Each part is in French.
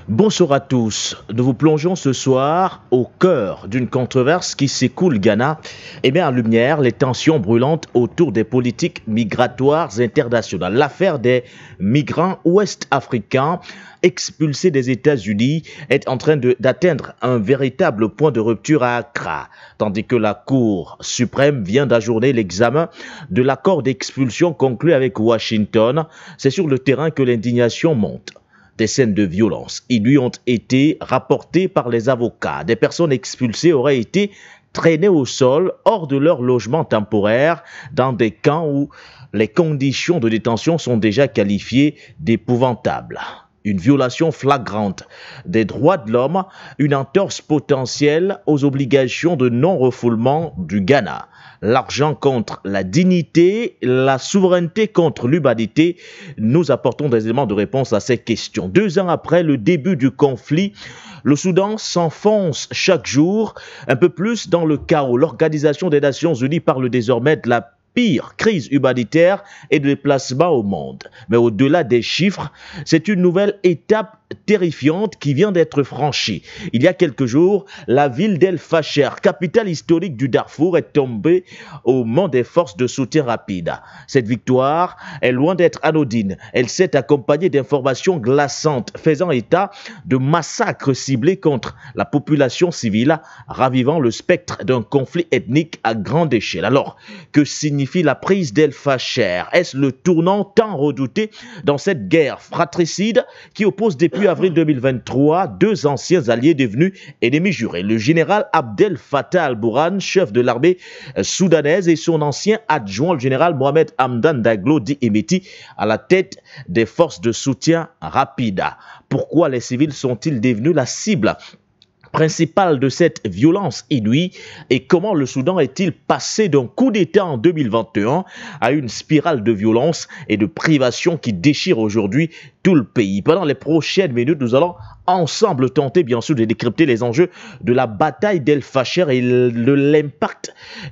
Bonsoir à tous. Nous vous plongeons ce soir au cœur d'une controverse qui s'écoule Ghana et met en lumière les tensions brûlantes autour des politiques migratoires internationales. L'affaire des migrants ouest-africains expulsés des États-Unis est en train d'atteindre un véritable point de rupture à Accra, tandis que la Cour suprême vient d'ajourner l'examen de l'accord d'expulsion conclu avec Washington. C'est sur le terrain que l'indignation monte. Des scènes de violence lui ont été rapportées par les avocats. Des personnes expulsées auraient été traînées au sol hors de leur logement temporaire dans des camps où les conditions de détention sont déjà qualifiées d'épouvantables. Une violation flagrante des droits de l'homme, une entorse potentielle aux obligations de non-refoulement du Ghana. L'argent contre la dignité, la souveraineté contre l'humanité. Nous apportons des éléments de réponse à ces questions. 2 ans après le début du conflit, le Soudan s'enfonce chaque jour un peu plus dans le chaos. L'Organisation des Nations Unies parle désormais de la pire crise humanitaire et de déplacement au monde. Mais au-delà des chiffres, c'est une nouvelle étape terrifiante qui vient d'être franchie. Il y a quelques jours, la ville d'El Fasher, capitale historique du Darfour, est tombée aux mains des forces de soutien rapide. Cette victoire est loin d'être anodine. Elle s'est accompagnée d'informations glaçantes faisant état de massacres ciblés contre la population civile, ravivant le spectre d'un conflit ethnique à grande échelle. Alors, que signifie la prise d'El Fasher? Est-ce le tournant tant redouté dans cette guerre fratricide qui oppose depuis avril 2023 2 anciens alliés devenus ennemis jurés? Le général Abdel Fattah al-Burhan, chef de l'armée soudanaise, et son ancien adjoint, le général Mohamed Hamdan Daglo dit Emeti, à la tête des forces de soutien rapide. Pourquoi les civils sont-ils devenus la cible principale de cette violence inouïe et comment le Soudan est-il passé d'un coup d'État en 2021 à une spirale de violence et de privation qui déchire aujourd'hui tout le pays? Pendant les prochaines minutes, nous allons ensemble tenter bien sûr de décrypter les enjeux de la bataille d'El Fasher et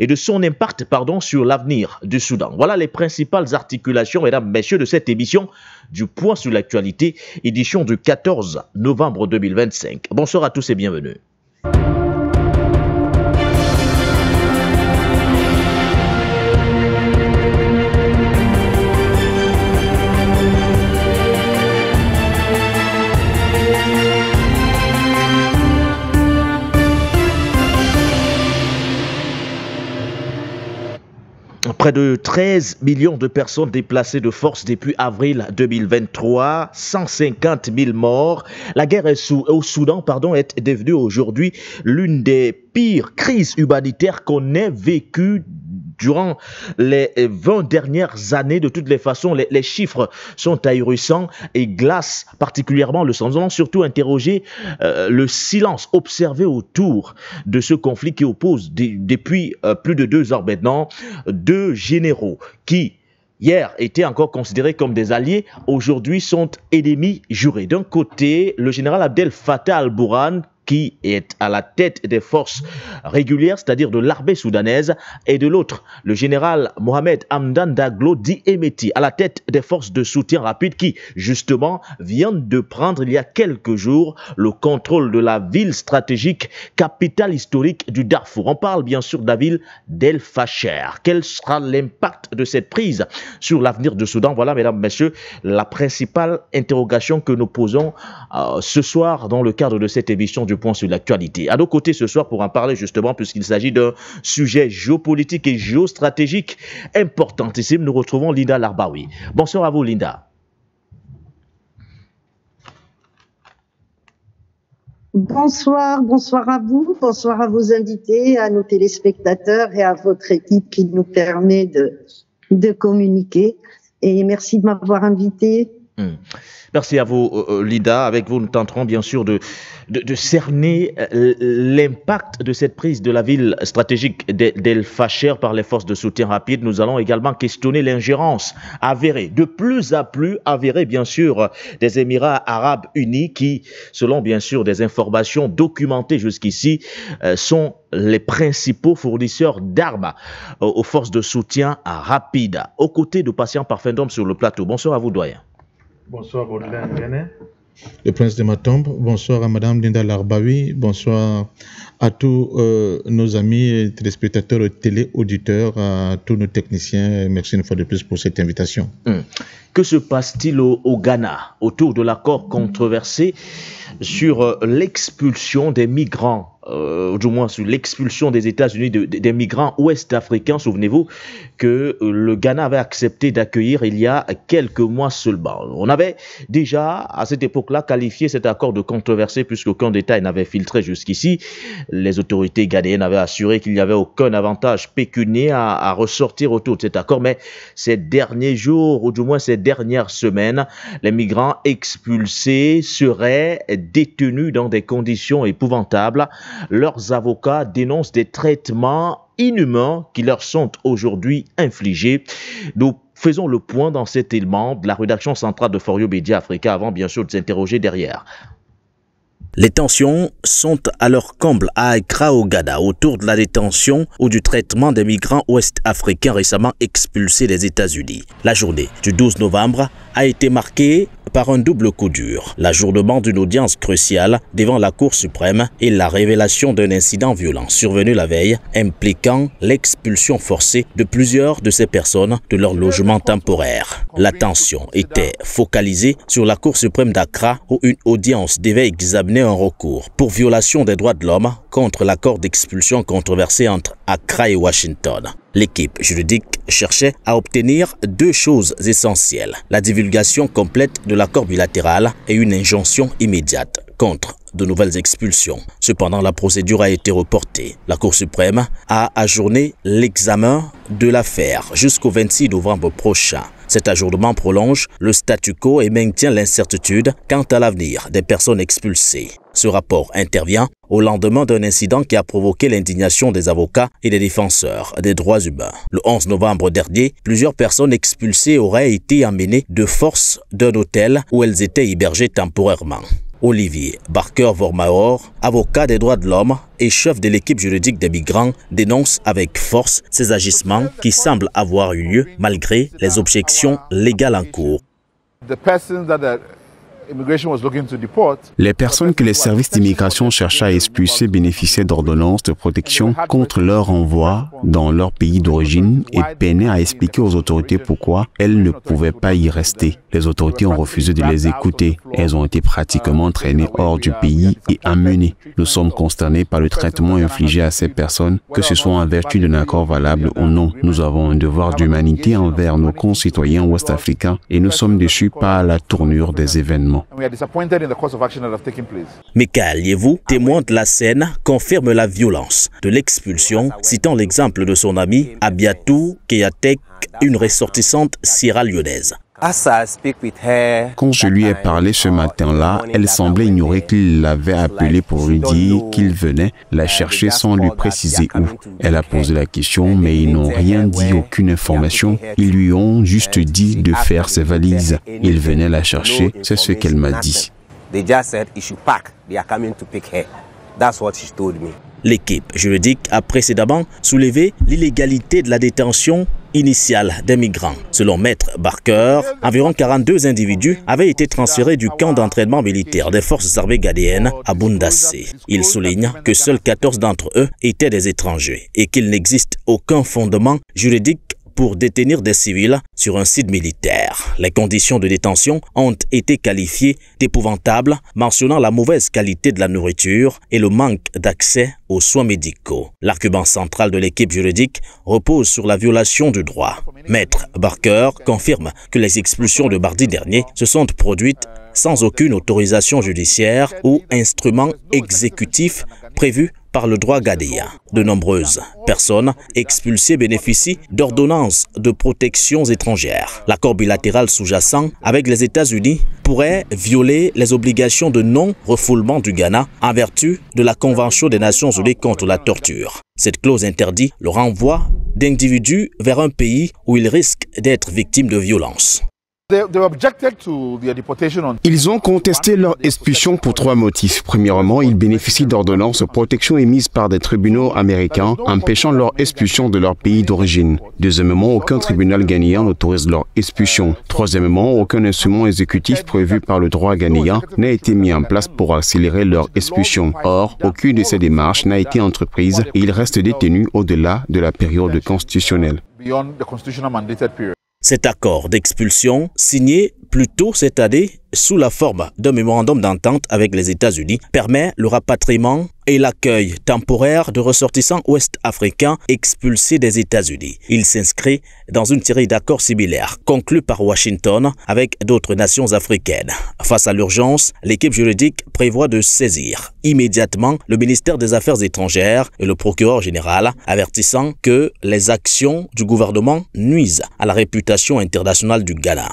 de son impact sur l'avenir du Soudan. Voilà les principales articulations, mesdames, messieurs, de cette émission du Point sur l'actualité, édition du 14 novembre 2025. Bonsoir à tous et bienvenue. Près de 13 millions de personnes déplacées de force depuis avril 2023, 150 000 morts. La guerre au Soudan est devenue aujourd'hui l'une des pires crises humanitaires qu'on ait vécues durant les 20 dernières années. De toutes les façons, les chiffres sont ahurissants et glacent particulièrement le sang. Nous allons surtout interroger le silence observé autour de ce conflit qui oppose depuis plus de 2 ans maintenant 2 généraux qui hier étaient encore considérés comme des alliés, aujourd'hui sont ennemis jurés. D'un côté, le général Abdel Fattah al-Burhan, qui est à la tête des forces régulières, c'est-à-dire de l'armée soudanaise, et de l'autre, le général Mohamed Hamdan Daglo dit Emeti, à la tête des forces de soutien rapide, qui, justement, vient de prendre, il y a quelques jours, le contrôle de la ville stratégique, capitale historique du Darfour. On parle bien sûr de la ville d'El Fasher. Quel sera l'impact de cette prise sur l'avenir du Soudan? Voilà, mesdames, messieurs, la principale interrogation que nous posons ce soir dans le cadre de cette émission du Point sur l'actualité. À nos côtés ce soir pour en parler justement, puisqu'il s'agit d'un sujet géopolitique et géostratégique importantissime, nous retrouvons Linda Larbaoui. Bonsoir à vous, Linda. Bonsoir à vous, bonsoir à vos invités, à nos téléspectateurs et à votre équipe qui nous permet de communiquer. Et merci de m'avoir invité. Merci à vous, Linda. Avec vous, nous tenterons bien sûr de cerner l'impact de cette prise de la ville stratégique d'El Fasher par les forces de soutien rapide. Nous allons également questionner l'ingérence avérée, de plus en plus avérée, bien sûr, des Émirats arabes unis qui, selon bien sûr des informations documentées jusqu'ici, sont les principaux fournisseurs d'armes aux forces de soutien rapide. Aux côtés de Patient Parfendum sur le plateau. Bonsoir à vous, doyen. Bonsoir Baudelaire René. le prince de Matombe. Bonsoir à Madame Linda Larbaoui. Bonsoir à tous nos amis téléspectateurs télé, auditeurs, à tous nos techniciens. Merci une fois de plus pour cette invitation. Que se passe-t-il au Ghana autour de l'accord controversé sur l'expulsion des migrants, du moins sur l'expulsion des États-Unis des migrants ouest-africains? Souvenez-vous que le Ghana avait accepté d'accueillir il y a quelques mois seulement. On avait déjà à cette époque-là qualifié cet accord de controversé puisqu'aucun détail n'avait filtré jusqu'ici. Les autorités ghanéennes avaient assuré qu'il n'y avait aucun avantage pécuniaire à ressortir autour de cet accord, mais ces derniers jours, ou du moins ces dernières semaines, les migrants expulsés seraient détenus dans des conditions épouvantables. Leurs avocats dénoncent des traitements inhumains qui leur sont aujourd'hui infligés. Nous faisons le point dans cet élément de la rédaction centrale de For You Media Africa avant bien sûr de s'interroger derrière. Les tensions sont à leur comble à Accra au Ghana autour de la détention ou du traitement des migrants ouest-africains récemment expulsés des États-Unis. La journée du 12 novembre a été marquée par un double coup dur, l'ajournement d'une audience cruciale devant la Cour suprême et la révélation d'un incident violent survenu la veille impliquant l'expulsion forcée de plusieurs de ces personnes de leur logement temporaire. L'attention était focalisée sur la Cour suprême d'Accra où une audience devait examiner un recours pour violation des droits de l'homme contre l'accord d'expulsion controversé entre Accra et Washington. L'équipe juridique cherchait à obtenir deux choses essentielles, la divulgation complète de l'accord bilatéral et une injonction immédiate contre de nouvelles expulsions. Cependant, la procédure a été reportée. La Cour suprême a ajourné l'examen de l'affaire jusqu'au 26 novembre prochain. Cet ajournement prolonge le statu quo et maintient l'incertitude quant à l'avenir des personnes expulsées. Ce rapport intervient au lendemain d'un incident qui a provoqué l'indignation des avocats et des défenseurs des droits humains. Le 11 novembre dernier, plusieurs personnes expulsées auraient été emmenées de force d'un hôtel où elles étaient hébergées temporairement. Olivier Barker-Vormaor, avocat des droits de l'homme et chef de l'équipe juridique des migrants, dénonce avec force ces agissements qui semblent avoir eu lieu malgré les objections légales en cours. Les personnes que les services d'immigration cherchaient à expulser bénéficiaient d'ordonnances de protection contre leur envoi dans leur pays d'origine et peinaient à expliquer aux autorités pourquoi elles ne pouvaient pas y rester. Les autorités ont refusé de les écouter. Elles ont été pratiquement traînées hors du pays et amenées. Nous sommes consternés par le traitement infligé à ces personnes, que ce soit en vertu d'un accord valable ou non. Nous avons un devoir d'humanité envers nos concitoyens ouest-africains et nous sommes déçus par la tournure des événements. Michael Yevou, témoin de la scène, confirme la violence de l'expulsion, citant l'exemple de son ami Abiatou Keyatek, une ressortissante sierra-léonaise. Quand je lui ai parlé ce matin-là, elle semblait ignorer qu'il l'avait appelé pour lui dire qu'il venait la chercher sans lui préciser où. Elle a posé la question, mais ils n'ont rien dit, aucune information. Ils lui ont juste dit de faire ses valises. Il venait la chercher, c'est ce qu'elle m'a dit. L'équipe juridique a précédemment soulevé l'illégalité de la détention initiale des migrants. Selon Maître Barker, environ 42 individus avaient été transférés du camp d'entraînement militaire des forces armées ghanéennes à Bundassé. Il souligne que seuls 14 d'entre eux étaient des étrangers et qu'il n'existe aucun fondement juridique pour détenir des civils sur un site militaire. Les conditions de détention ont été qualifiées d'épouvantables, mentionnant la mauvaise qualité de la nourriture et le manque d'accès aux soins médicaux. L'argument central de l'équipe juridique repose sur la violation du droit. Maître Barker confirme que les expulsions de mardi dernier se sont produites sans aucune autorisation judiciaire ou instrument exécutif prévu par le droit ghanéen. De nombreuses personnes expulsées bénéficient d'ordonnances de protection étrangères. L'accord bilatéral sous-jacent avec les États-Unis pourrait violer les obligations de non-refoulement du Ghana en vertu de la Convention des Nations Unies contre la torture. Cette clause interdit le renvoi d'individus vers un pays où ils risquent d'être victimes de violences. Ils ont contesté leur expulsion pour 3 motifs. Premièrement, ils bénéficient d'ordonnances de protection émises par des tribunaux américains, empêchant leur expulsion de leur pays d'origine. Deuxièmement, aucun tribunal ghanéen n'autorise leur expulsion. Troisièmement, aucun instrument exécutif prévu par le droit ghanéen n'a été mis en place pour accélérer leur expulsion. Or, aucune de ces démarches n'a été entreprise et ils restent détenus au-delà de la période constitutionnelle. Cet accord d'expulsion, signé plus tôt cette année sous la forme d'un mémorandum d'entente avec les États-Unis, permet le rapatriement et l'accueil temporaire de ressortissants ouest-africains expulsés des États-Unis. Il s'inscrit dans une série d'accords similaires conclus par Washington avec d'autres nations africaines. Face à l'urgence, l'équipe juridique prévoit de saisir immédiatement le ministère des Affaires étrangères et le procureur général, avertissant que les actions du gouvernement nuisent à la réputation internationale du Ghana.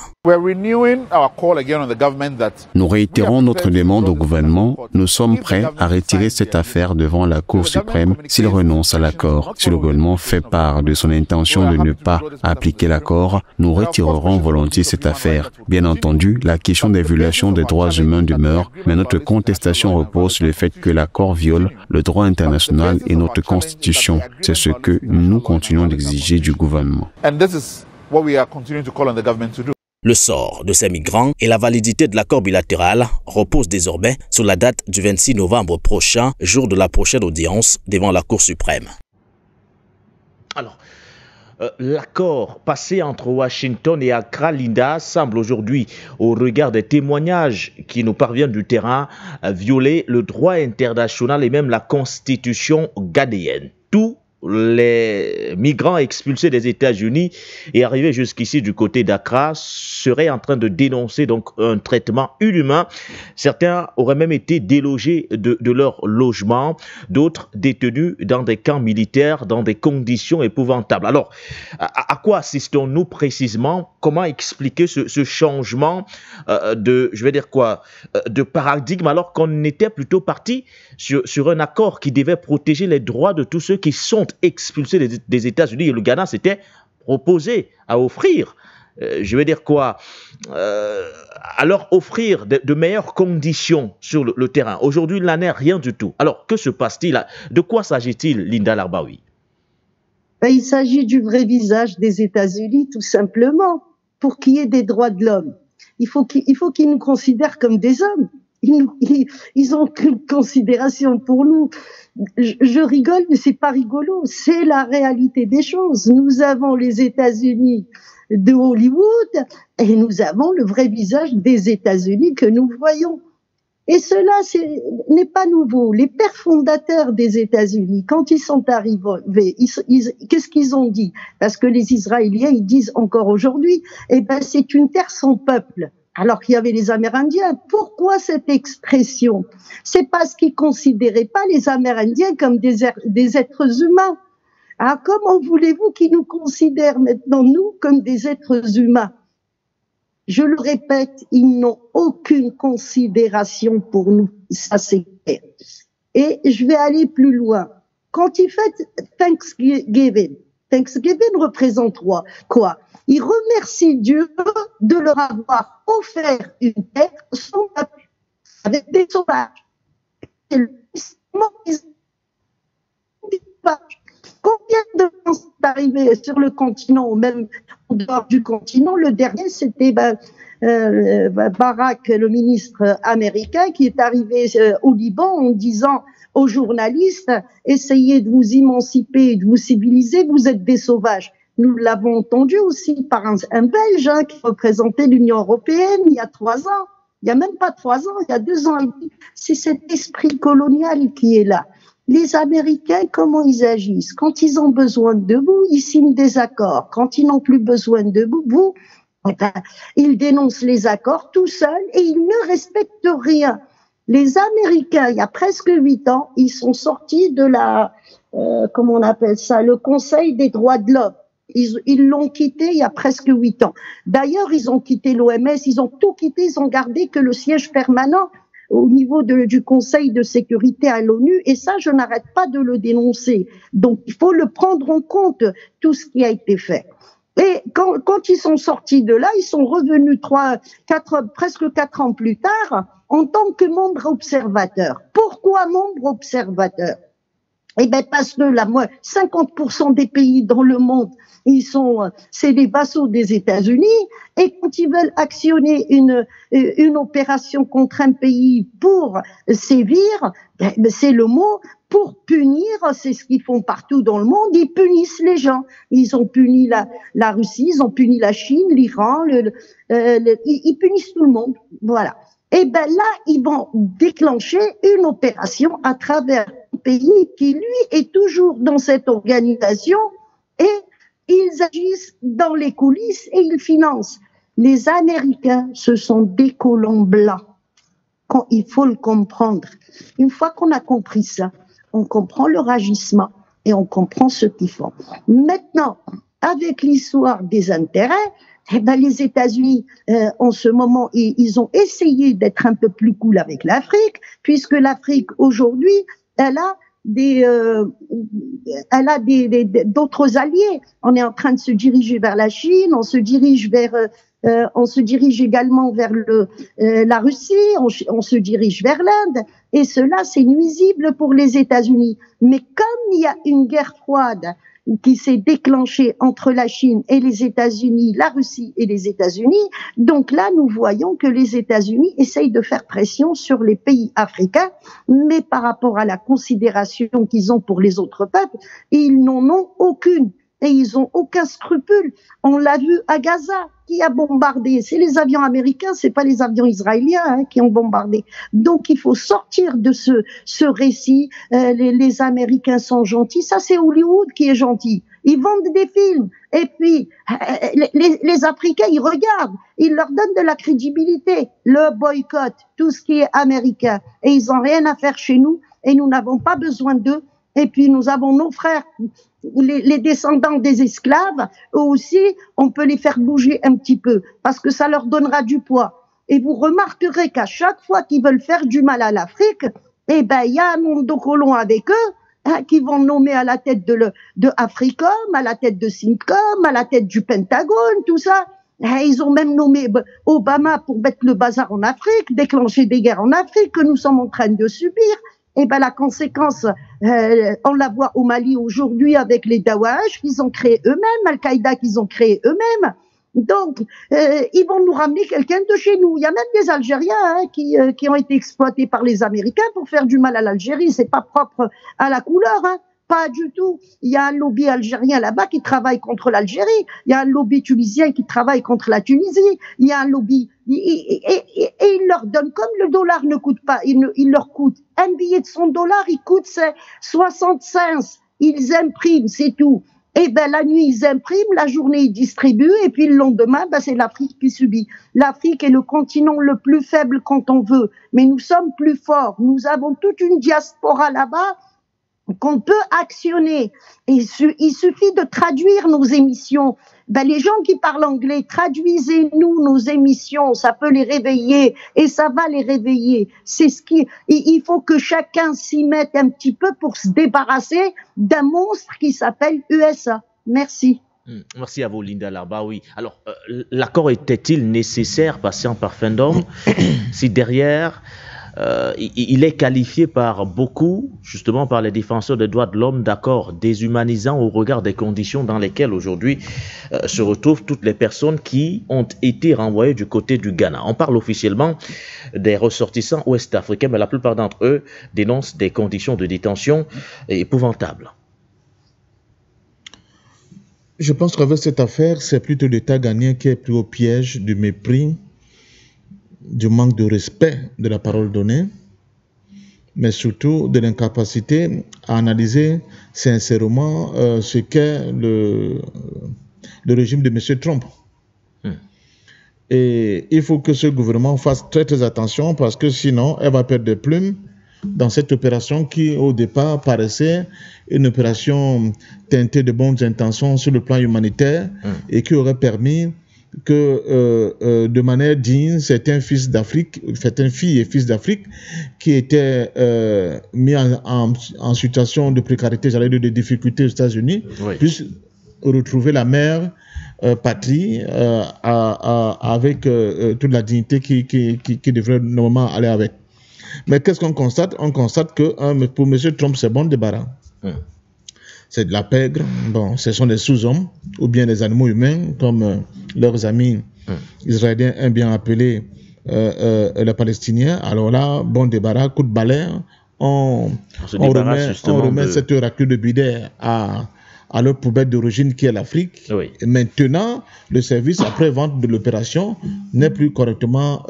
Nous réitérons notre demande au gouvernement. Nous sommes prêts à retirer cette affaire devant la Cour suprême s'il renonce à l'accord. Si le gouvernement fait part de son intention de ne pas appliquer l'accord, nous retirerons volontiers cette affaire. Bien entendu, la question des violations des droits humains demeure, mais notre contestation repose sur le fait que l'accord viole le droit international et notre constitution. C'est ce que nous continuons d'exiger du gouvernement. Le sort de ces migrants et la validité de l'accord bilatéral reposent désormais sur la date du 26 novembre prochain, jour de la prochaine audience devant la Cour suprême. Alors, l'accord passé entre Washington et Accra, Linda, semble aujourd'hui, au regard des témoignages qui nous parviennent du terrain, violer le droit international et même la constitution ghanéenne. Tous les migrants expulsés des États-Unis et arrivés jusqu'ici du côté d'Accra seraient en train de dénoncer donc un traitement inhumain. Certains auraient même été délogés de leur logement, d'autres détenus dans des camps militaires dans des conditions épouvantables. Alors, à quoi assistons-nous précisément? Comment expliquer ce changement de paradigme alors qu'on était plutôt parti sur un accord qui devait protéger les droits de tous ceux qui sont expulsés des États-Unis, et le Ghana s'était proposé à offrir, alors offrir de meilleures conditions sur le terrain. Aujourd'hui, il n'en est rien du tout. Alors, que se passe-t-il? De quoi s'agit-il, Linda Larbaoui? Il s'agit du vrai visage des États-Unis, tout simplement, pour qu'il y ait des droits de l'homme. Il faut qu'ils nous considèrent comme des hommes. Ils ont qu'une considération pour nous. Je rigole, mais c'est pas rigolo. C'est la réalité des choses. Nous avons les États-Unis de Hollywood et nous avons le vrai visage des États-Unis que nous voyons. Et cela n'est pas nouveau. Les pères fondateurs des États-Unis, quand ils sont arrivés, qu'est-ce qu'ils ont dit? Parce que les Israéliens, ils disent encore aujourd'hui, c'est une terre sans peuple. Alors qu'il y avait les Amérindiens. Pourquoi cette expression? C'est parce qu'ils considéraient pas les Amérindiens comme des êtres humains. Ah, comment voulez-vous qu'ils nous considèrent maintenant, nous, comme des êtres humains? Je le répète, ils n'ont aucune considération pour nous. Ça, c'est clair. Et je vais aller plus loin. Quand ils fêtent Thanksgiving représente quoi? Ils remercient Dieu de leur avoir offert une terre sans peuple, avec des sauvages. Combien de gens sont arrivés sur le continent, ou même en dehors du continent? Le dernier, c'était Barack, le ministre américain, qui est arrivé au Liban en disant aux journalistes, essayez de vous émanciper, de vous civiliser, vous êtes des sauvages. Nous l'avons entendu aussi par un Belge qui représentait l'Union européenne il y a 3 ans. Il n'y a même pas 3 ans, il y a 2 ans et demi. C'est cet esprit colonial qui est là. Les Américains, comment ils agissent? Quand ils ont besoin de vous, ils signent des accords. Quand ils n'ont plus besoin de vous, ils dénoncent les accords tout seuls et ils ne respectent rien. Les Américains, il y a presque 8 ans, ils sont sortis de le Conseil des droits de l'homme. Ils l'ont quitté il y a presque 8 ans. D'ailleurs, ils ont quitté l'OMS, ils ont tout quitté, ils ont gardé que le siège permanent au niveau du Conseil de sécurité à l'ONU, et ça, je n'arrête pas de le dénoncer. Donc, il faut le prendre en compte, tout ce qui a été fait. Et quand ils sont sortis de là, ils sont revenus presque 4 ans plus tard en tant que membres observateurs. Pourquoi membres observateurs? Eh ben parce que 50% des pays dans le monde, c'est des vassaux des États-Unis, et quand ils veulent actionner une opération contre un pays pour sévir, c'est le mot, pour punir, c'est ce qu'ils font partout dans le monde, ils punissent les gens. Ils ont puni la Russie, ils ont puni la Chine, l'Iran, ils punissent tout le monde. Voilà. Et ben là, ils vont déclencher une opération à travers un pays qui, lui, est toujours dans cette organisation, et ils agissent dans les coulisses et ils financent. Les Américains, ce sont des colons blancs. Il faut le comprendre. Une fois qu'on a compris ça, on comprend leur agissement et on comprend ce qu'ils font. Maintenant, avec l'histoire des intérêts, eh ben les États-Unis, en ce moment, ils ont essayé d'être un peu plus cool avec l'Afrique, puisque l'Afrique aujourd'hui, elle a d'autres alliés. On est en train de se diriger vers la Chine, on se dirige également vers la Russie, on se dirige vers l'Inde, et cela c'est nuisible pour les États-Unis. Mais comme il y a une guerre froide qui s'est déclenchée entre la Chine et les États-Unis, la Russie et les États-Unis, donc là nous voyons que les États-Unis essayent de faire pression sur les pays africains, mais par rapport à la considération qu'ils ont pour les autres peuples, ils n'en ont aucune. Et ils ont aucun scrupule. On l'a vu à Gaza, qui a bombardé. C'est les avions américains, c'est pas les avions israéliens qui ont bombardé. Donc il faut sortir de ce récit. Les Américains sont gentils. Ça c'est Hollywood qui est gentil. Ils vendent des films. Et puis les Africains, ils regardent. Ils leur donnent de la crédibilité. Le boycott, tout ce qui est américain. Et ils ont rien à faire chez nous. Et nous n'avons pas besoin d'eux. Et puis nous avons nos frères, les descendants des esclaves, eux aussi, on peut les faire bouger un petit peu, parce que ça leur donnera du poids. Et vous remarquerez qu'à chaque fois qu'ils veulent faire du mal à l'Afrique, eh ben il y a un monde de colons avec eux, qui vont nommer à la tête de Africom, à la tête de Syncom, à la tête du Pentagone, tout ça. Ils ont même nommé Obama pour mettre le bazar en Afrique, déclencher des guerres en Afrique que nous sommes en train de subir. Et ben la conséquence, on la voit au Mali aujourd'hui avec les Dawash qu'ils ont créés eux-mêmes, Al-Qaïda qu'ils ont créé eux-mêmes. Donc, ils vont nous ramener quelqu'un de chez nous. Il y a même des Algériens qui ont été exploités par les Américains pour faire du mal à l'Algérie. C'est pas propre à la couleur, pas du tout. Il y a un lobby algérien là-bas qui travaille contre l'Algérie. Il y a un lobby tunisien qui travaille contre la Tunisie. Il y a un lobby et ils leur donnent, comme le dollar ne coûte pas, il leur coûte un billet de $100, il coûte 60 cents. Ils impriment, c'est tout. Et ben la nuit ils impriment, la journée ils distribuent, et puis le lendemain, c'est l'Afrique qui subit. L'Afrique est le continent le plus faible quand on veut, mais nous sommes plus forts. Nous avons toute une diaspora là-bas qu'on peut actionner. Et il suffit de traduire nos émissions. Les gens qui parlent anglais, traduisez-nous nos émissions, ça peut les réveiller et ça va les réveiller. Il faut que chacun s'y mette un petit peu pour se débarrasser d'un monstre qui s'appelle USA. Merci. Merci à vous, Linda Larbaoui. Alors, l'accord était-il nécessaire, patient par fin d'homme, si derrière il est qualifié par beaucoup, justement par les défenseurs des droits de l'homme, d'accord déshumanisant au regard des conditions dans lesquelles aujourd'hui se retrouvent toutes les personnes qui ont été renvoyées du côté du Ghana. On parle officiellement des ressortissants ouest-africains, mais la plupart d'entre eux dénoncent des conditions de détention épouvantables. Je pense qu'avec cette affaire, c'est plutôt l'État ghanéen qui est pris au piège du mépris, du manque de respect de la parole donnée, mais surtout de l'incapacité à analyser sincèrement ce qu'est le régime de M. Trump. Et il faut que ce gouvernement fasse très très attention, parce que sinon, elle va perdre des plumes dans cette opération qui, au départ, paraissait une opération teintée de bonnes intentions sur le plan humanitaire et qui aurait permis que de manière digne, certains filles et fils d'Afrique qui étaient mis en situation de précarité, j'allais dire de difficulté aux États-Unis, puissent retrouver la mer patrie avec toute la dignité qui devrait normalement aller avec. Mais qu'est-ce qu'on constate? On constate que pour M. Trump, c'est bon débarras. C'est de la pègre. Bon, ce sont des sous-hommes ou bien des animaux humains, comme leurs amis israéliens aiment bien appeler les Palestiniens. Alors là, bon débarras, coup de balai, on remet cette raclure de bidet à leur poubelle d'origine qui est l'Afrique. Oui. Et maintenant, le service après-vente de l'opération n'est plus correctement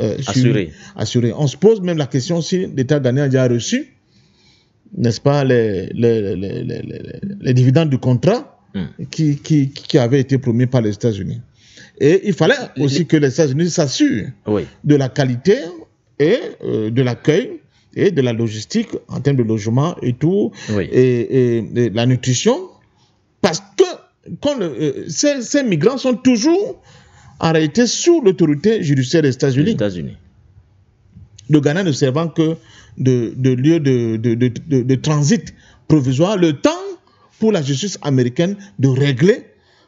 assuré. On se pose même la question si l'État ghanéen a déjà reçu, n'est-ce pas, les dividendes du contrat qui avaient été promis par les États-Unis. Et il fallait aussi que les États-Unis s'assurent de la qualité et de l'accueil et de la logistique en termes de logement et tout, et la nutrition, parce que ces migrants sont toujours en réalité sous l'autorité judiciaire des États-Unis. Le Ghana ne servant que de lieu de transit provisoire, le temps pour la justice américaine de régler,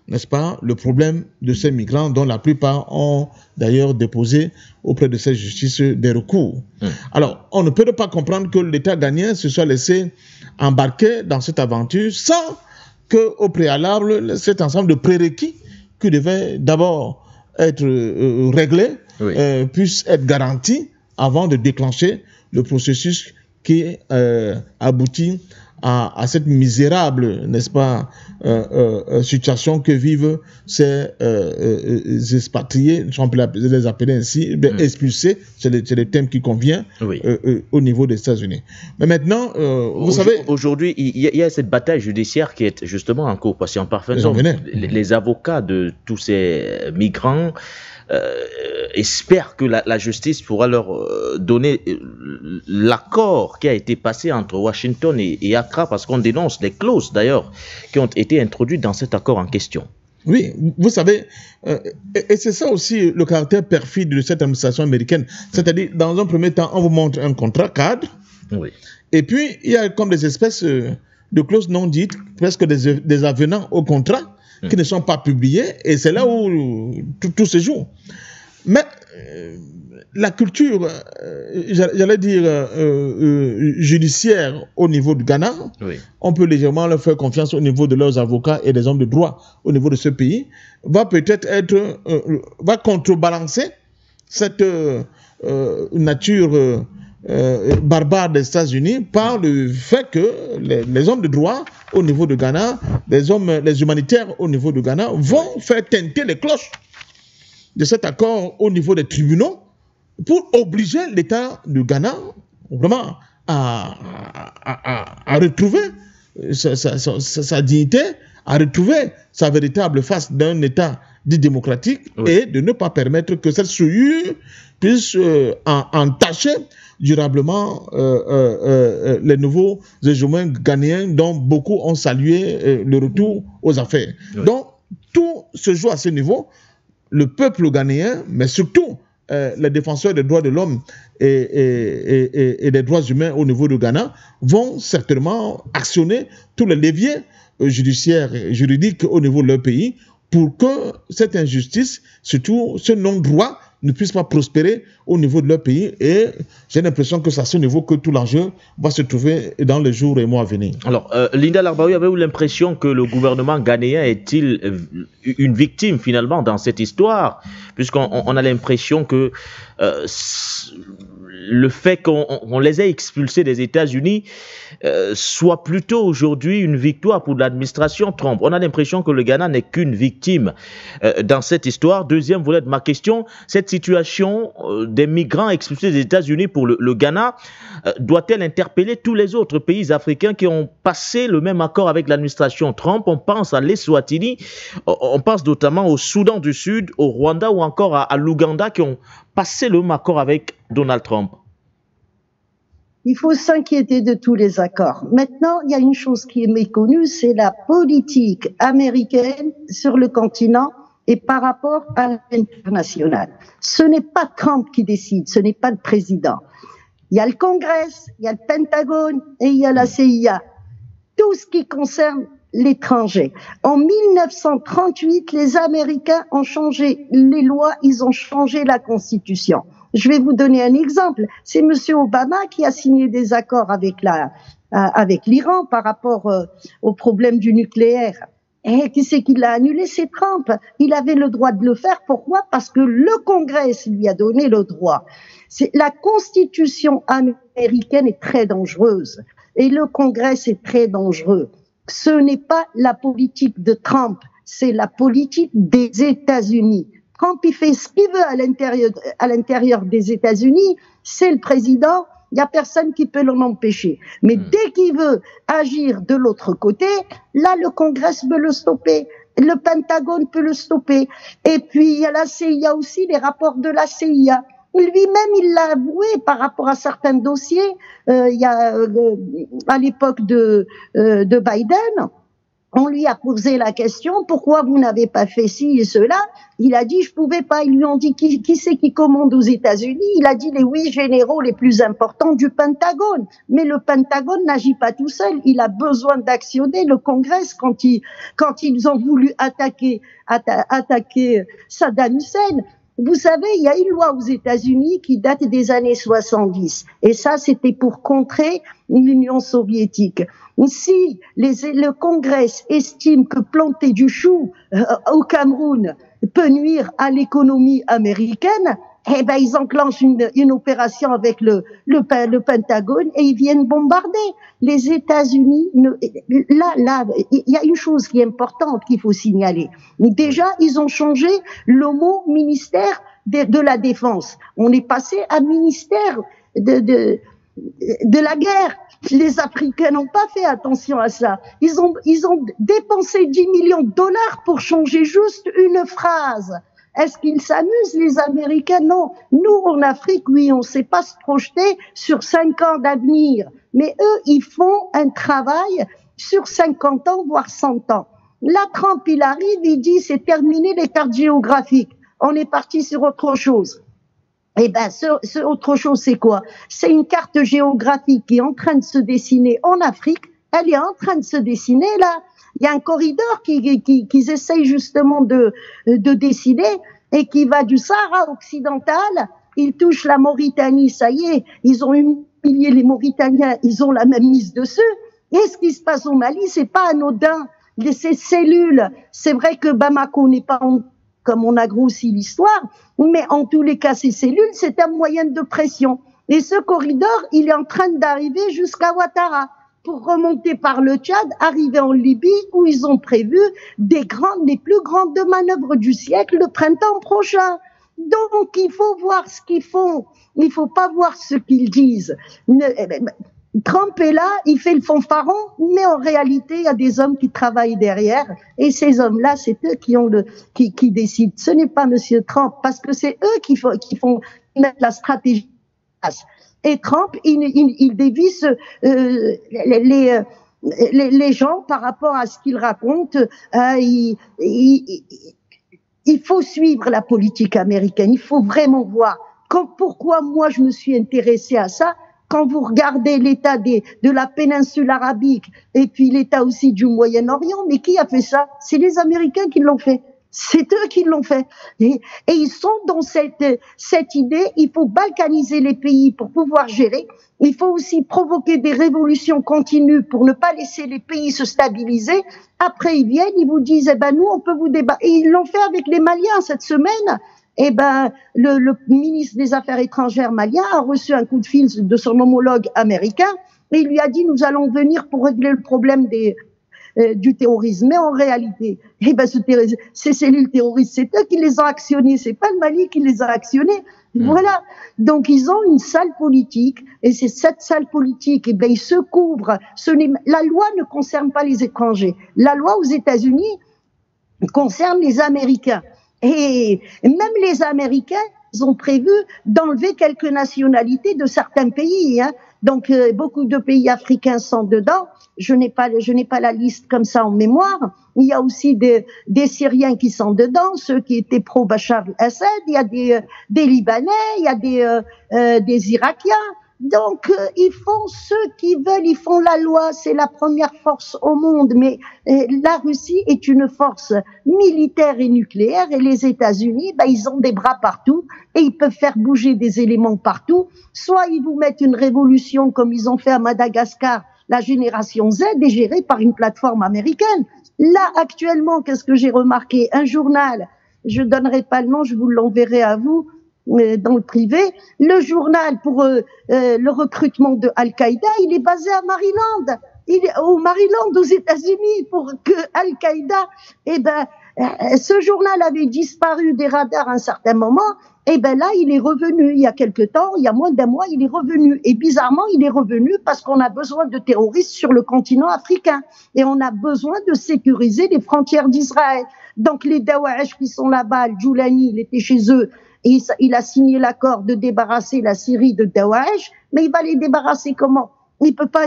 n'est-ce pas, le problème de ces migrants dont la plupart ont d'ailleurs déposé auprès de cette justice des recours. Alors, on ne peut pas comprendre que l'État ghanéen se soit laissé embarquer dans cette aventure sans qu'au préalable, cet ensemble de prérequis qui devait d'abord être réglé puisse être garanti avant de déclencher le processus qui aboutit à cette misérable, n'est-ce pas, situation que vivent ces expatriés, on peut les appeler ainsi, expulsés, c'est le terme qui convient au niveau des États-Unis. Mais maintenant, vous savez... Aujourd'hui, il y a cette bataille judiciaire qui est justement en cours, parce qu'en parfaisant les avocats de tous ces migrants espèrent que la justice pourra leur donner l'accord qui a été passé entre Washington et Accra, parce qu'on dénonce les clauses d'ailleurs qui ont été introduites dans cet accord en question. Oui, vous savez, et c'est ça aussi le caractère perfide de cette administration américaine. C'est-à-dire, dans un premier temps, on vous montre un contrat cadre, et puis il y a comme des espèces de clauses non dites, presque des avenants au contrat, qui ne sont pas publiés, et c'est là où tout se joue. Mais la culture, j'allais dire, judiciaire au niveau du Ghana, on peut légèrement leur faire confiance au niveau de leurs avocats et des hommes de droit au niveau de ce pays, va peut-être va contrebalancer cette nature barbare des États-Unis par le fait que les hommes de droit au niveau de Ghana, les humanitaires au niveau de Ghana vont faire tinter les cloches de cet accord au niveau des tribunaux pour obliger l'État du Ghana vraiment à retrouver sa dignité, à retrouver sa véritable face d'un État dit démocratique et de ne pas permettre que cette souillure puisse entacher durablement les nouveaux hégémons ghanéens dont beaucoup ont salué le retour aux affaires. Donc, tout se joue à ce niveau. Le peuple ghanéen, mais surtout les défenseurs des droits de l'homme et des droits humains au niveau du Ghana vont certainement actionner tous les leviers judiciaires et juridiques au niveau de leur pays pour que cette injustice, surtout ce non-droit, ne puisse pas prospérer au niveau de leur pays. Et j'ai l'impression que c'est à ce niveau que tout l'enjeu va se trouver dans les jours et mois à venir. Alors, Linda Larbaoui, avez-vous l'impression que le gouvernement ghanéen est-il une victime finalement dans cette histoire? Puisqu'on a l'impression que le fait qu'on les ait expulsés des États-Unis soit plutôt aujourd'hui une victoire pour l'administration Trump. On a l'impression que le Ghana n'est qu'une victime dans cette histoire. Deuxième volet de ma question, cette situation des migrants expulsés des États-Unis pour le Ghana doit-elle interpeller tous les autres pays africains qui ont passé le même accord avec l'administration Trump? On pense à l'Eswatini, on pense notamment au Soudan du Sud, au Rwanda ou encore à l'Ouganda qui ont passé le même accord avec Donald Trump. Il faut s'inquiéter de tous les accords. Maintenant, il y a une chose qui est méconnue, c'est la politique américaine sur le continent et par rapport à l'international. Ce n'est pas Trump qui décide, ce n'est pas le président. Il y a le Congrès, il y a le Pentagone et il y a la CIA. Tout ce qui concerne l'étranger. En 1938, les Américains ont changé les lois, ils ont changé la Constitution. Je vais vous donner un exemple. C'est Monsieur Obama qui a signé des accords avec l'Iran par rapport au problème du nucléaire. Et qui c'est qui l'a annulé? C'est Trump. Il avait le droit de le faire. Pourquoi? Parce que le Congrès lui a donné le droit. La Constitution américaine est très dangereuse. Et le Congrès, c'est très dangereux. Ce n'est pas la politique de Trump, c'est la politique des États-Unis. Trump, il fait ce qu'il veut à l'intérieur des États-Unis. C'est le président. Il n'y a personne qui peut l'en empêcher. Mais dès qu'il veut agir de l'autre côté, là, le Congrès peut le stopper. Le Pentagone peut le stopper. Et puis, il y a la CIA aussi, les rapports de la CIA. Lui-même, il l'a avoué par rapport à certains dossiers. Il y a, à l'époque de Biden, on lui a posé la question, pourquoi vous n'avez pas fait ci et cela? Il a dit, je pouvais pas. Ils lui ont dit, qui c'est qui commande aux États-Unis? Il a dit les 8 généraux les plus importants du Pentagone. Mais le Pentagone n'agit pas tout seul. Il a besoin d'actionner le Congrès quand ils ont voulu attaquer Saddam Hussein. Vous savez, il y a une loi aux États-Unis qui date des années 70. Et ça, c'était pour contrer l'Union soviétique. Si le Congrès estime que planter du chou au Cameroun peut nuire à l'économie américaine, eh ben ils enclenchent une opération avec le Pentagone et ils viennent bombarder. Les États-Unis, là, il y a une chose qui est importante qu'il faut signaler. Déjà, ils ont changé le mot ministère de la Défense. On est passé à ministère de la guerre. Les Africains n'ont pas fait attention à ça. Ils ont dépensé 10 millions de dollars pour changer juste une phrase. Est-ce qu'ils s'amusent, les Américains? Non. Nous, en Afrique, oui, on ne sait pas se projeter sur 5 ans d'avenir. Mais eux, ils font un travail sur 50 ans, voire 100 ans. Là, Trump, il arrive, il dit, c'est terminé les cartes géographiques. On est parti sur autre chose. Eh ben, ce autre chose, c'est quoi? C'est une carte géographique qui est en train de se dessiner en Afrique. Elle est en train de se dessiner, là. Il y a un corridor qu'ils essayent justement de dessiner et qui va du Sahara occidental. Il touche la Mauritanie, ça y est. Ils ont humilié les Mauritaniens. Ils ont la même mise dessus. Et ce qui se passe au Mali, c'est pas anodin. Ces cellules, c'est vrai que Bamako n'est pas comme on a grossi l'histoire, mais en tous les cas, ces cellules, c'est un moyen de pression. Et ce corridor, il est en train d'arriver jusqu'à Ouattara pour remonter par le Tchad, arriver en Libye, où ils ont prévu les plus grandes manœuvres du siècle le printemps prochain. Donc, il faut voir ce qu'ils font. Il faut pas voir ce qu'ils disent. Trump est là, il fait le fanfaron, mais en réalité, il y a des hommes qui travaillent derrière, et ces hommes-là, c'est eux qui décident. Ce n'est pas Monsieur Trump, parce que c'est eux qui mettent la stratégie en place. Et Trump, il dévisse les gens par rapport à ce qu'il raconte. Il faut suivre la politique américaine. Il faut vraiment voir. Pourquoi moi je me suis intéressée à ça? Quand vous regardez l'état de la péninsule arabique et puis l'état aussi du Moyen-Orient, mais qui a fait ça? C'est les Américains qui l'ont fait. C'est eux qui l'ont fait. Et ils sont dans cette idée, il faut balkaniser les pays pour pouvoir gérer. Il faut aussi provoquer des révolutions continues pour ne pas laisser les pays se stabiliser. Après, ils viennent, ils vous disent, eh ben, nous, on peut vous débattre. Et ils l'ont fait avec les Maliens cette semaine. Eh ben, le ministre des Affaires étrangères malien a reçu un coup de fil de son homologue américain et il lui a dit, nous allons venir pour régler le problème du terrorisme. Mais en réalité, eh ben, ces cellules terroristes, c'est eux qui les ont actionnées, c'est pas le Mali qui les a actionnées. Voilà. Donc, ils ont une salle politique, et c'est cette salle politique, eh ben, ils se couvrent. La loi ne concerne pas les étrangers. La loi aux États-Unis concerne les Américains. Et même les Américains, ils ont prévu d'enlever quelques nationalités de certains pays, hein. Donc, beaucoup de pays africains sont dedans. Je n'ai pas la liste comme ça en mémoire. Il y a aussi des Syriens qui sont dedans, ceux qui étaient pro-Bachar el-Assad. Il y a des Libanais, il y a des Irakiens. Donc, ils font ce qu'ils veulent, ils font la loi, c'est la première force au monde, mais la Russie est une force militaire et nucléaire, et les États-Unis, ils ont des bras partout, et ils peuvent faire bouger des éléments partout. Soit ils vous mettent une révolution, comme ils ont fait à Madagascar, la génération Z est gérée par une plateforme américaine. Là, actuellement, qu'est-ce que j'ai remarqué? Un journal, je donnerai pas le nom, je vous l'enverrai à vous, dans le privé, le journal pour le recrutement de Al-Qaïda, il est basé à Maryland. Il est au Maryland, aux États-Unis, pour que Al-Qaïda, ce journal avait disparu des radars à un certain moment, là, il est revenu il y a quelque temps, il y a moins d'un mois, il est revenu. Et bizarrement, il est revenu parce qu'on a besoin de terroristes sur le continent africain. Et on a besoin de sécuriser les frontières d'Israël. Donc, les Dawash qui sont là-bas, Al-Joulani, il était chez eux, et il a signé l'accord de débarrasser la Syrie de Dawash, mais il va les débarrasser comment? Il peut pas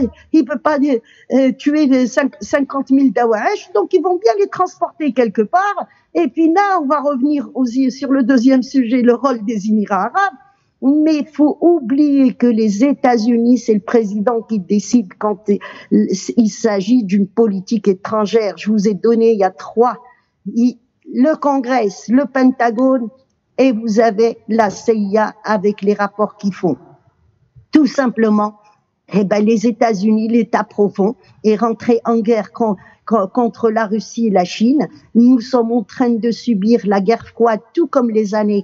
tuer 50 000 Dawash, donc ils vont bien les transporter quelque part. Et puis là, on va revenir aussi sur le deuxième sujet, le rôle des Émirats arabes. Mais il faut oublier que les États-Unis, c'est le président qui décide quand il s'agit d'une politique étrangère. Je vous ai donné, il y a trois, le Congrès, le Pentagone, et vous avez la CIA avec les rapports qu'ils font. Tout simplement, les États-Unis, l'État profond, est rentré en guerre contre la Russie et la Chine. Nous sommes en train de subir la guerre froide, tout comme les années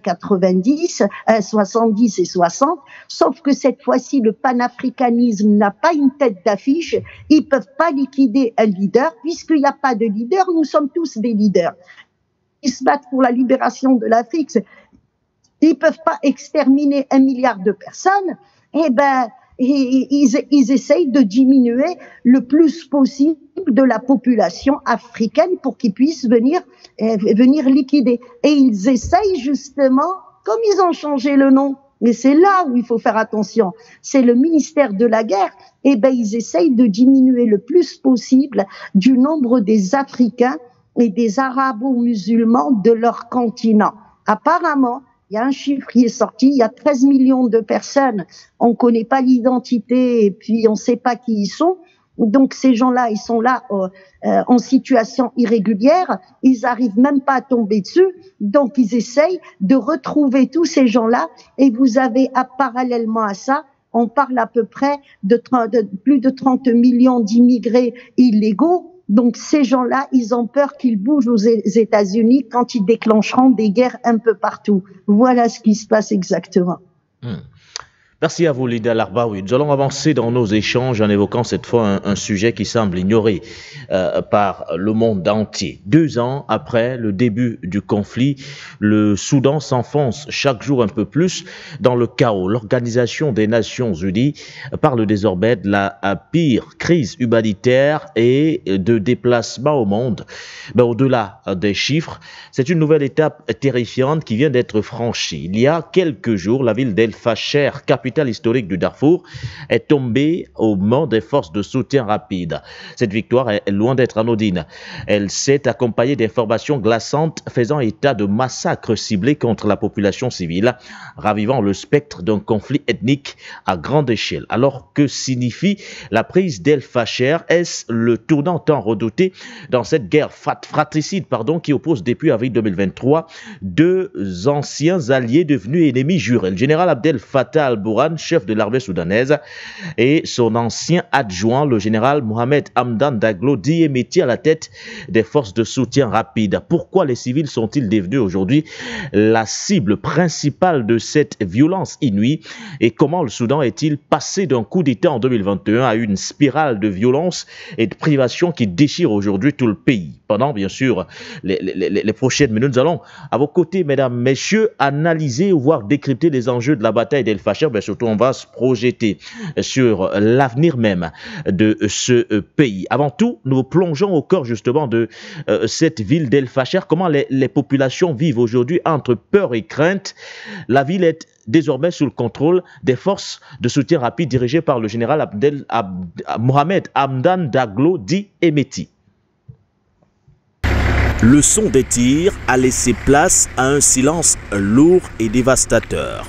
70 et 60, sauf que cette fois-ci, le panafricanisme n'a pas une tête d'affiche. Ils peuvent pas liquider un leader, puisqu'il n'y a pas de leader, nous sommes tous des leaders. Ils se battent pour la libération de l'Afrique. Ils peuvent pas exterminer 1 milliard de personnes. Ils essayent de diminuer le plus possible de la population africaine pour qu'ils puissent venir liquider. Et ils essayent justement, comme ils ont changé le nom, mais c'est là où il faut faire attention, c'est le ministère de la guerre, ils essayent de diminuer le plus possible du nombre des Africains et des Arabo-musulmans de leur continent. Apparemment, il y a un chiffre qui est sorti, il y a 13 millions de personnes, on connaît pas l'identité et puis on sait pas qui ils sont. Donc ces gens-là, ils sont là en situation irrégulière, ils arrivent même pas à tomber dessus, donc ils essayent de retrouver tous ces gens-là. Et vous avez, parallèlement à ça, on parle à peu près de plus de 30 millions d'immigrés illégaux. Donc ces gens-là, ils ont peur qu'ils bougent aux États-Unis quand ils déclencheront des guerres un peu partout. Voilà ce qui se passe exactement. Merci à vous, Linda Larbaoui. Nous allons avancer dans nos échanges en évoquant cette fois un sujet qui semble ignoré par le monde entier. 2 ans après le début du conflit, le Soudan s'enfonce chaque jour un peu plus dans le chaos. L'Organisation des Nations Unies parle désormais de la pire crise humanitaire et de déplacement au monde. Au-delà des chiffres, c'est une nouvelle étape terrifiante qui vient d'être franchie. Il y a quelques jours, la ville d'El Fasher, capitale historique du Darfour, est tombée aux mains des forces de soutien rapide. Cette victoire est loin d'être anodine. Elle s'est accompagnée d'informations glaçantes faisant état de massacres ciblés contre la population civile, ravivant le spectre d'un conflit ethnique à grande échelle. Alors, que signifie la prise d'El Fasher? Est-ce le tournant tant redouté dans cette guerre fratricide qui oppose depuis avril 2023 deux anciens alliés devenus ennemis jurés? Le général Abdel Fattah al-Burhan, chef de l'armée soudanaise, et son ancien adjoint, le général Mohamed Hamdan Daglo, dit Emeti, à la tête des forces de soutien rapide. Pourquoi les civils sont-ils devenus aujourd'hui la cible principale de cette violence inouïe, et comment le Soudan est-il passé d'un coup d'État en 2021 à une spirale de violence et de privation qui déchire aujourd'hui tout le pays? Pendant, bien sûr, les prochaines minutes, nous allons à vos côtés, mesdames, messieurs, analyser ou voir décrypter les enjeux de la bataille d'El Fasher. Surtout, on va se projeter sur l'avenir même de ce pays. Avant tout, nous plongeons au cœur justement de cette ville d'El Fasher. Comment les populations vivent aujourd'hui entre peur et crainte. La ville est désormais sous le contrôle des forces de soutien rapide dirigées par le général Mohamed Hamdan Daglo, dit Emeti. Le son des tirs a laissé place à un silence lourd et dévastateur.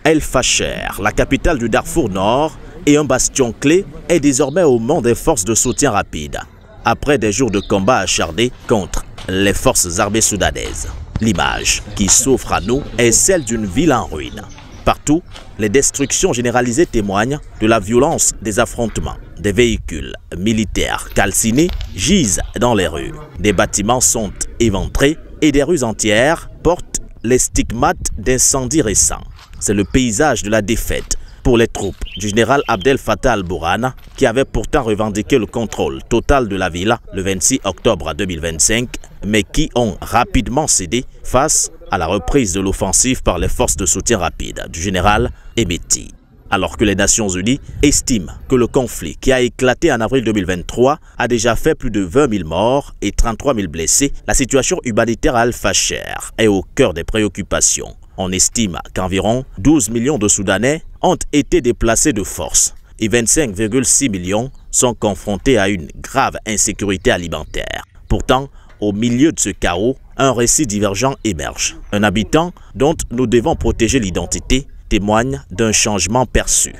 El Fasher, la capitale du Darfour Nord et un bastion clé, est désormais aux mains des forces de soutien rapide, après des jours de combat acharnés contre les forces armées soudanaises. L'image qui s'offre à nous est celle d'une ville en ruine. Partout, les destructions généralisées témoignent de la violence des affrontements. Des véhicules militaires calcinés gisent dans les rues. Des bâtiments sont éventrés et des rues entières portent les stigmates d'incendies récents. C'est le paysage de la défaite pour les troupes du général Abdel Fattah al-Burhan, qui avait pourtant revendiqué le contrôle total de la ville le 26 octobre 2025, mais qui ont rapidement cédé face à la reprise de l'offensive par les forces de soutien rapide du général Hemeti. Alors que les Nations Unies estiment que le conflit qui a éclaté en avril 2023 a déjà fait plus de 20 000 morts et 33 000 blessés, la situation humanitaire à El Fasher est au cœur des préoccupations. On estime qu'environ 12 millions de Soudanais ont été déplacés de force et 25,6 millions sont confrontés à une grave insécurité alimentaire. Pourtant, au milieu de ce chaos, un récit divergent émerge. Un habitant dont nous devons protéger l'identité témoigne d'un changement perçu.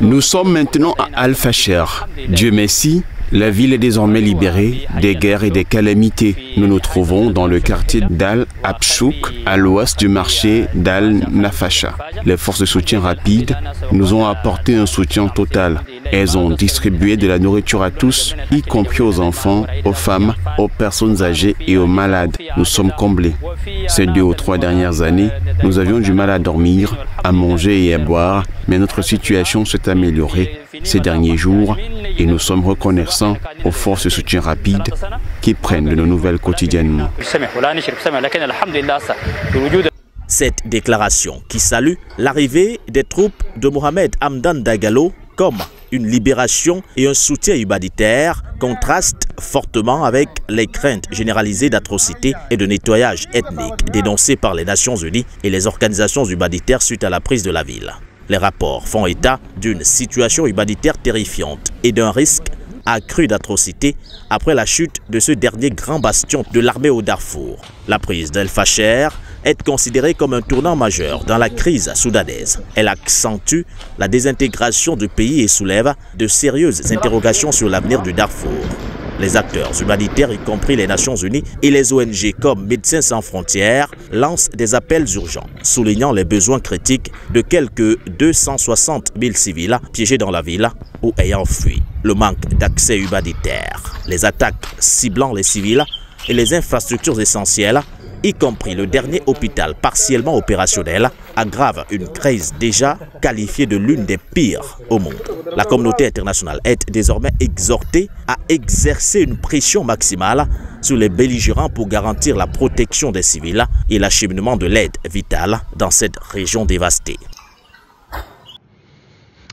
Nous sommes maintenant à Al Fasher. Dieu merci, la ville est désormais libérée des guerres et des calamités. Nous nous trouvons dans le quartier d'Al Abchouk, à l'ouest du marché d'Al Nafasha. Les forces de soutien rapide nous ont apporté un soutien total. Elles ont distribué de la nourriture à tous, y compris aux enfants, aux femmes, aux personnes âgées et aux malades. Nous sommes comblés. Ces 2 ou 3 dernières années, nous avions du mal à dormir, à manger et à boire, mais notre situation s'est améliorée ces derniers jours et nous sommes reconnaissants aux forces de soutien rapide qui prennent de nos nouvelles quotidiennement. Cette déclaration qui salue l'arrivée des troupes de Mohamed Hamdan Dagalo comme une libération et un soutien humanitaire contraste fortement avec les craintes généralisées d'atrocités et de nettoyage ethnique dénoncées par les Nations Unies et les organisations humanitaires suite à la prise de la ville. Les rapports font état d'une situation humanitaire terrifiante et d'un risque accru d'atrocités après la chute de ce dernier grand bastion de l'armée au Darfour. La prise d'El Fasher est considérée comme un tournant majeur dans la crise soudanaise. Elle accentue la désintégration du pays et soulève de sérieuses interrogations sur l'avenir du Darfour. Les acteurs humanitaires, y compris les Nations Unies et les ONG comme Médecins sans frontières, lancent des appels urgents, soulignant les besoins critiques de quelques 260 000 civils piégés dans la ville ou ayant fui. Le manque d'accès humanitaire, les attaques ciblant les civils et les infrastructures essentielles, y compris le dernier hôpital partiellement opérationnel, aggrave une crise déjà qualifiée de l'une des pires au monde. La communauté internationale est désormais exhortée à exercer une pression maximale sur les belligérants pour garantir la protection des civils et l'acheminement de l'aide vitale dans cette région dévastée.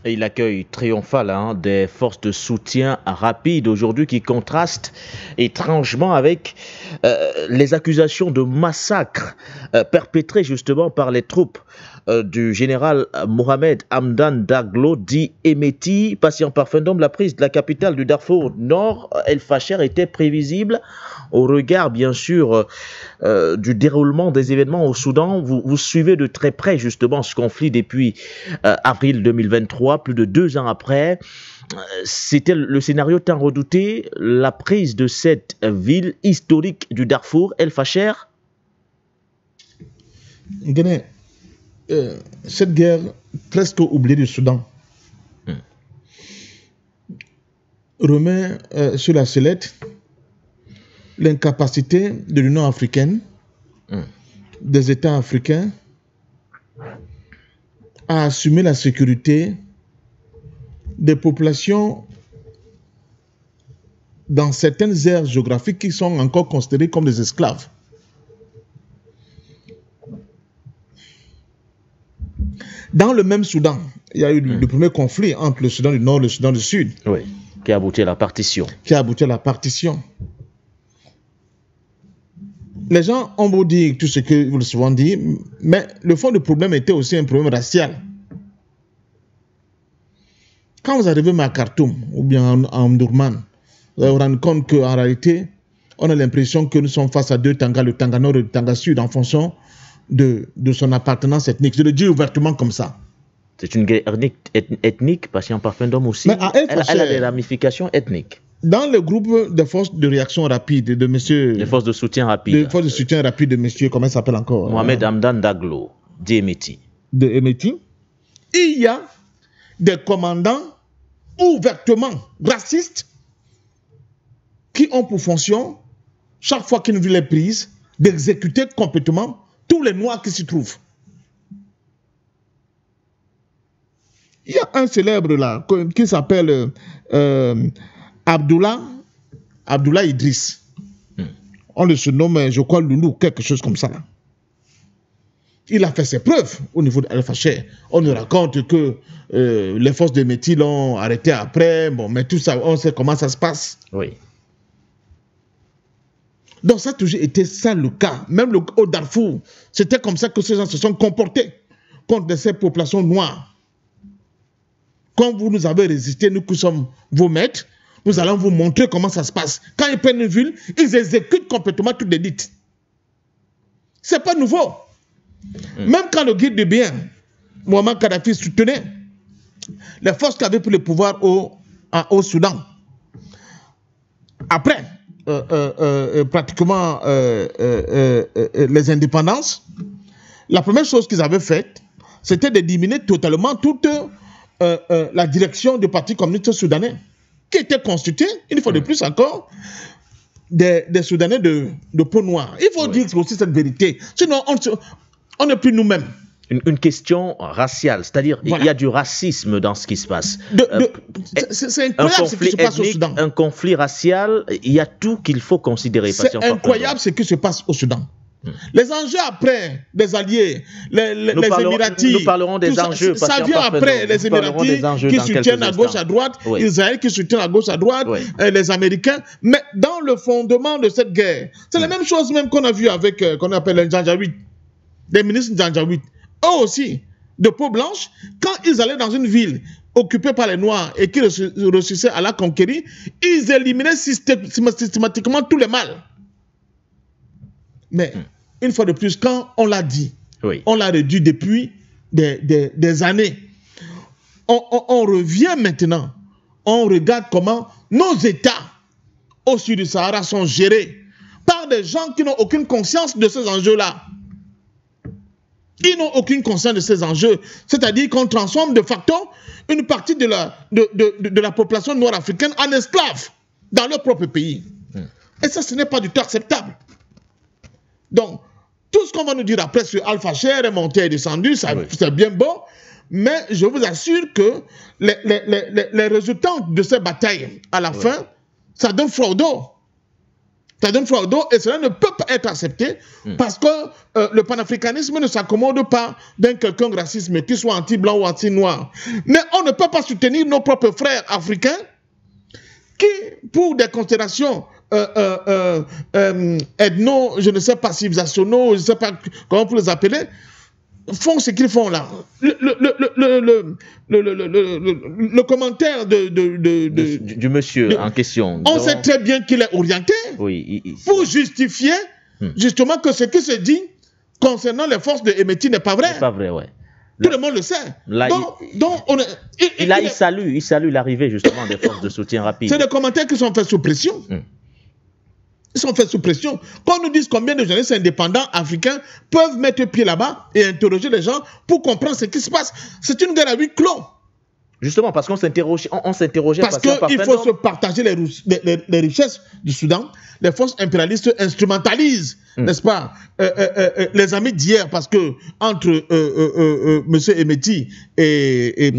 Et l'accueil triomphal des forces de soutien rapide aujourd'hui qui contraste étrangement avec les accusations de massacre perpétrées justement par les troupes du général Mohamed Hamdan Dagalo, dit Hemeti, patient parfum d'homme. La prise de la capitale du Darfour Nord, El Fasher, était prévisible au regard bien sûr du déroulement des événements au Soudan. Vous suivez de très près justement ce conflit depuis avril 2023, plus de 2 ans après. C'était le scénario tant redouté, la prise de cette ville historique du Darfour, El Fasher. Cette guerre presque oubliée du Soudan remet sur la sellette l'incapacité de l'Union africaine, des États africains, à assumer la sécurité des populations dans certaines aires géographiques qui sont encore considérées comme des esclaves. Dans le même Soudan, il y a eu le premier conflit entre le Soudan du Nord et le Soudan du Sud. Oui, qui a abouti à la partition. Les gens ont beau dire tout ce que vous le souvent dit, mais le fond du problème était aussi un problème racial. Quand vous arrivez à Khartoum ou bien en Omdurman, vous allez vous rendre compte qu'en réalité, on a l'impression que nous sommes face à 2 Tangas, le Tanga Nord et le Tanga Sud, en fonction de son appartenance ethnique. Je le dis ouvertement comme ça. C'est une guerre ethnique, parce qu'en parfum d'homme aussi, Mais elle a des ramifications ethniques. Dans le groupe de forces de réaction rapide de monsieur... Les forces de soutien rapide. Les forces de soutien rapide de monsieur, comment il s'appelle encore? Mohamed Hamdan Daglo, d'Emeti. De Emeti. Il y a des commandants ouvertement racistes qui ont pour fonction, chaque fois qu'une ville est prise, d'exécuter complètement tous les Noirs qui s'y trouvent. Il y a un célèbre là, qui s'appelle Abdullah Idriss. On le surnomme, je crois, Loulou, quelque chose comme ça. Là. Il a fait ses preuves au niveau de Al-Facher. On nous raconte que les forces de Métis l'ont arrêté après. Bon, mais tout ça, on sait comment ça se passe. Oui. Donc ça a toujours été ça le cas. Même au Darfour, c'était comme ça que ces gens se sont comportés contre ces populations noires. Quand vous nous avez résisté, nous qui sommes vos maîtres, nous allons vous montrer comment ça se passe. Quand ils prennent une ville, ils exécutent complètement toutes les dites. Ce n'est pas nouveau. Même quand le guide de bien, Mohamed Kadhafi, soutenait les forces qui avaient pris le pouvoir au Soudan. Après, pratiquement les indépendances, la première chose qu'ils avaient faite, c'était de diminuer totalement toute la direction du Parti communiste soudanais, qui était constitué, une fois de plus encore, des Soudanais de peau noire. Il faut dire aussi cette vérité. Sinon, on n'est plus nous-mêmes. Une question raciale, c'est-à-dire il y a du racisme dans ce qui se passe. C'est incroyable ce qui se passe au Soudan. Un conflit racial, il y a tout qu'il faut considérer. C'est incroyable ce qui se passe au Soudan. Les enjeux après des alliés, les Émiratis, nous parlerons des enjeux. Ça vient après les Émiratis qui soutiennent à gauche, à droite, Israël qui soutient à gauche, à droite, les Américains. Mais dans le fondement de cette guerre, c'est la même chose même qu'on a vu avec, qu'on appelle les Janjaweed, les ministres Janjaweed. Eux aussi, de peau blanche, quand ils allaient dans une ville occupée par les Noirs et qui réussissaient à la conquérir, ils éliminaient systématiquement tous les mâles. Mais une fois de plus, quand on l'a dit, on l'a réduit depuis des années. On revient maintenant, on regarde comment nos États au sud du Sahara sont gérés par des gens qui n'ont aucune conscience de ces enjeux-là. Ils n'ont aucune conscience de ces enjeux. C'est-à-dire qu'on transforme de facto une partie de la population noire africaine en esclaves dans leur propre pays. Et ça, ce n'est pas du tout acceptable. Donc, tout ce qu'on va nous dire après sur Al-Facher est monté et descendu, c'est bien beau, mais je vous assure que les résultats de ces batailles, à la fin, ça donne froid au dos. Ça donne froid au dos et cela ne peut pas être accepté parce que le panafricanisme ne s'accommode pas d'un quelconque racisme, qu'il soit anti-blanc ou anti-noir. Mais on ne peut pas soutenir nos propres frères africains qui, pour des considérations ethno, je ne sais pas, civilisationnels, je ne sais pas comment on peut les appeler, font ce qu'ils font là. Le commentaire du monsieur en question. On sait très bien qu'il est orienté pour justifier justement que ce qui se dit concernant les forces de Emeti n'est pas vrai. C'est pas vrai, ouais. Tout le monde le sait. Là, il salue l'arrivée justement des forces de soutien rapide. C'est des commentaires qui sont faits sous pression. Ils sont faits sous pression. Quand on nous dit combien de journalistes indépendants africains peuvent mettre pied là-bas et interroger les gens pour comprendre ce qui se passe. C'est une guerre à huis clos. Justement, parce qu'on s'interrogeait. Parce qu'il faut se partager les richesses du Soudan. Les forces impérialistes instrumentalisent, n'est-ce pas, les amis d'hier, parce que entre M. Emeti et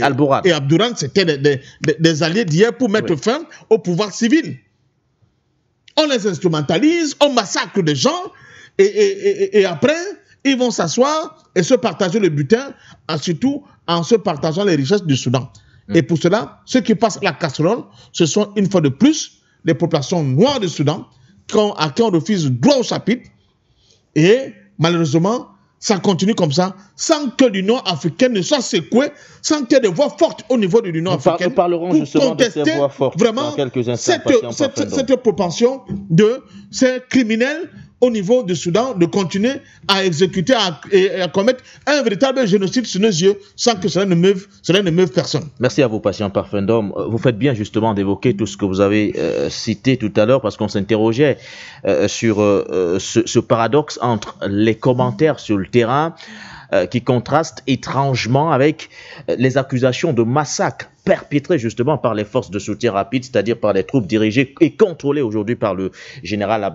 Abdourane, c'était des alliés d'hier pour mettre fin au pouvoir civil. On les instrumentalise, on massacre des gens, et après, ils vont s'asseoir et se partager le butin, surtout en se partageant les richesses du Soudan. Et pour cela, ceux qui passent la casserole, ce sont une fois de plus les populations noires du Soudan à qui on refuse droit au chapitre. Et malheureusement, ça continue comme ça, sans que l'Union africaine ne soit secouée, sans qu'il y ait des voix fortes au niveau de l'Union africaine. Nous parlerons justement de ces voix fortes vraiment dans quelques instants. cette propension de ces criminels au niveau du Soudan de continuer à exécuter et à commettre un véritable génocide sous nos yeux sans que cela ne meuve personne. Merci à vous, patient Parfendom. Vous faites bien justement d'évoquer tout ce que vous avez cité tout à l'heure parce qu'on s'interrogeait sur ce paradoxe entre les commentaires sur le terrain qui contrastent étrangement avec les accusations de massacres perpétrés justement par les forces de soutien rapide, c'est-à-dire par les troupes dirigées et contrôlées aujourd'hui par le général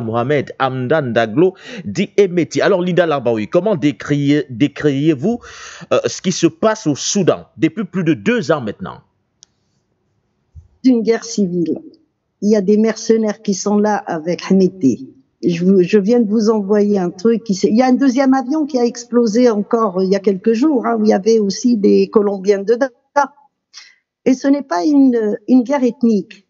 Mohamed Hamdan Daglo dit Emeti. Alors Linda Larbaoui, comment décririez-vous ce qui se passe au Soudan depuis plus de 2 ans maintenant? Une guerre civile. Il y a des mercenaires qui sont là avec Hameti. Je viens de vous envoyer un truc. Il y a un deuxième avion qui a explosé encore il y a quelques jours, où il y avait aussi des Colombiens dedans. Et ce n'est pas une guerre ethnique.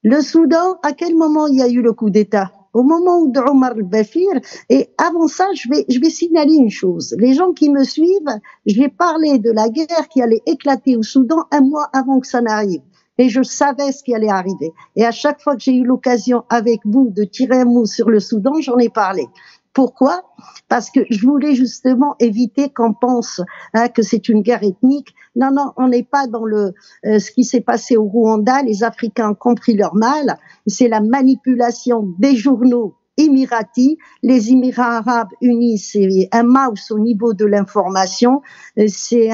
Le Soudan, à quel moment il y a eu le coup d'État? Au moment où Omar al-Bashir, et avant ça, je vais signaler une chose. Les gens qui me suivent, j'ai parlé de la guerre qui allait éclater au Soudan 1 mois avant que ça n'arrive. Et je savais ce qui allait arriver. Et à chaque fois que j'ai eu l'occasion avec vous de tirer un mot sur le Soudan, j'en ai parlé. Pourquoi? Parce que je voulais justement éviter qu'on pense que c'est une guerre ethnique. Non, on n'est pas dans ce qui s'est passé au Rwanda. Les Africains ont compris leur mal. C'est la manipulation des journaux émiratis. Les Émirats arabes unis, c'est un mouse au niveau de l'information. C'est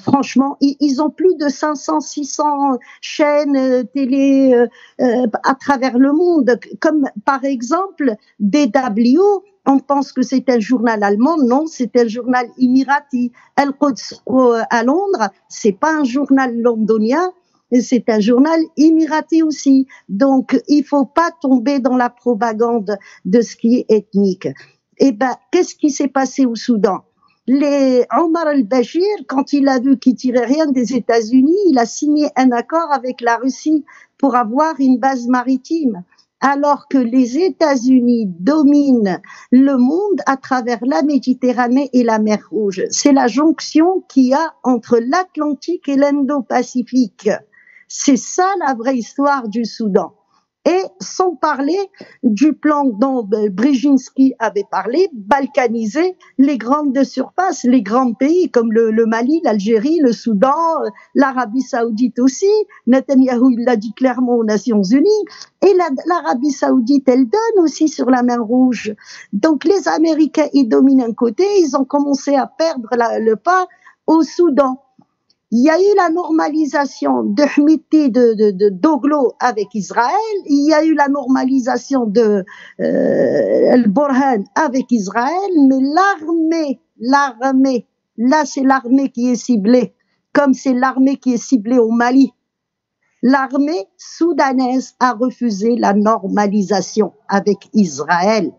franchement, ils ont plus de 500, 600 chaînes télé à travers le monde, comme par exemple DW. On pense que c'est un journal allemand, non, c'est un journal émirati. Al-Quds à Londres, c'est pas un journal londonien, c'est un journal émirati aussi. Donc, il faut pas tomber dans la propagande de ce qui est ethnique. Eh ben, qu'est-ce qui s'est passé au Soudan? Omar al-Bashir, quand il a vu qu'il tirait rien des États-Unis, il a signé un accord avec la Russie pour avoir une base maritime. Alors que les États-Unis dominent le monde à travers la Méditerranée et la mer Rouge. C'est la jonction qu'il y a entre l'Atlantique et l'Indo-Pacifique. C'est ça la vraie histoire du Soudan. Et sans parler du plan dont Brzezinski avait parlé, balkaniser les grandes surfaces, les grands pays comme le Mali, l'Algérie, le Soudan, l'Arabie Saoudite aussi. Netanyahou, il l'a dit clairement aux Nations Unies. Et l'Arabie Saoudite, elle donne aussi sur la mer Rouge. Donc les Américains, ils dominent un côté, ils ont commencé à perdre le pas au Soudan. Il y a eu la normalisation de Hmiti, de Doglo avec Israël. Il y a eu la normalisation de Al-Burhan avec Israël. Mais l'armée, là c'est l'armée qui est ciblée, comme c'est l'armée qui est ciblée au Mali. L'armée soudanaise a refusé la normalisation avec Israël.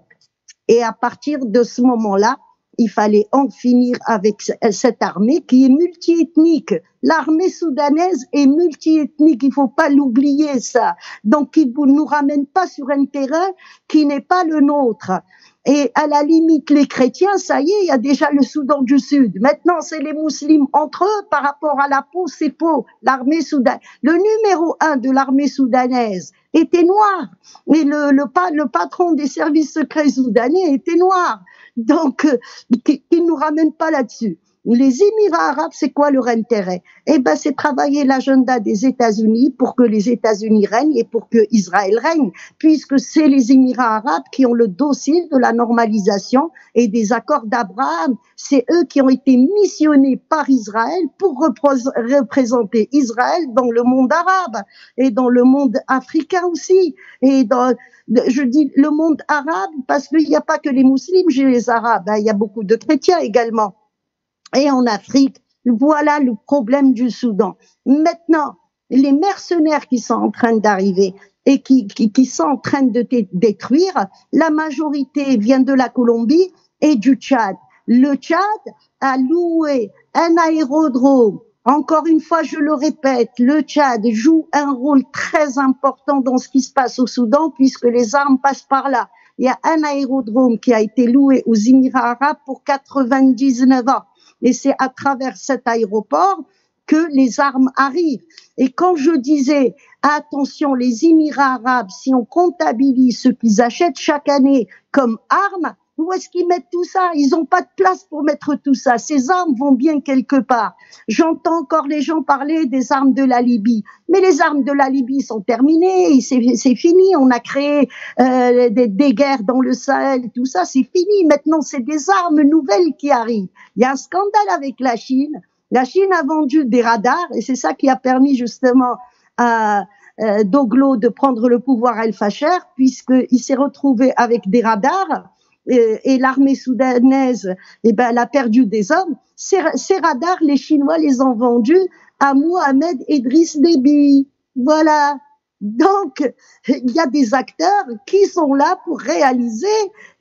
Et à partir de ce moment-là, il fallait en finir avec cette armée qui est multiethnique. L'armée soudanaise est multiethnique, il faut pas l'oublier ça. Donc, il ne nous ramène pas sur un terrain qui n'est pas le nôtre. Et à la limite, les chrétiens, ça y est, il y a déjà le Soudan du Sud. Maintenant, c'est les musulmans entre eux par rapport à la peau, c'est peau. L'armée soudanaise. Le numéro 1 de l'armée soudanaise était noir. Et le patron des services secrets soudanais était noir. Donc, qu'ils nous ramènent pas là-dessus. Les Émirats arabes, c'est quoi leur intérêt? Eh ben, c'est travailler l'agenda des États-Unis pour que les États-Unis règnent et pour que Israël règne, puisque c'est les Émirats arabes qui ont le dossier de la normalisation et des accords d'Abraham. C'est eux qui ont été missionnés par Israël pour représenter Israël dans le monde arabe et dans le monde africain aussi. Et je dis le monde arabe parce qu'il n'y a pas que les musulmans chez les arabes, il y a beaucoup de chrétiens également. Et en Afrique, voilà le problème du Soudan. Maintenant, les mercenaires qui sont en train d'arriver et qui sont en train de détruire, la majorité vient de la Colombie et du Tchad. Le Tchad a loué un aérodrome. Encore une fois, je le répète, le Tchad joue un rôle très important dans ce qui se passe au Soudan puisque les armes passent par là. Il y a un aérodrome qui a été loué aux Émirats arabes pour 99 ans. Et c'est à travers cet aéroport que les armes arrivent. Et quand je disais, attention, les Émirats arabes, si on comptabilise ce qu'ils achètent chaque année comme armes, où est-ce qu'ils mettent tout ça? Ils n'ont pas de place pour mettre tout ça. Ces armes vont bien quelque part. J'entends encore les gens parler des armes de la Libye. Mais les armes de la Libye sont terminées, c'est fini. On a créé des guerres dans le Sahel, tout ça, c'est fini. Maintenant, c'est des armes nouvelles qui arrivent. Il y a un scandale avec la Chine. La Chine a vendu des radars et c'est ça qui a permis justement à Doglo de prendre le pouvoir à El Fasher, puisqu'il s'est retrouvé avec des radars. Et l'armée soudanaise, elle a perdu des hommes. Ces radars, les Chinois les ont vendus à Mohamed Idriss Déby. Voilà. Donc, il y a des acteurs qui sont là pour réaliser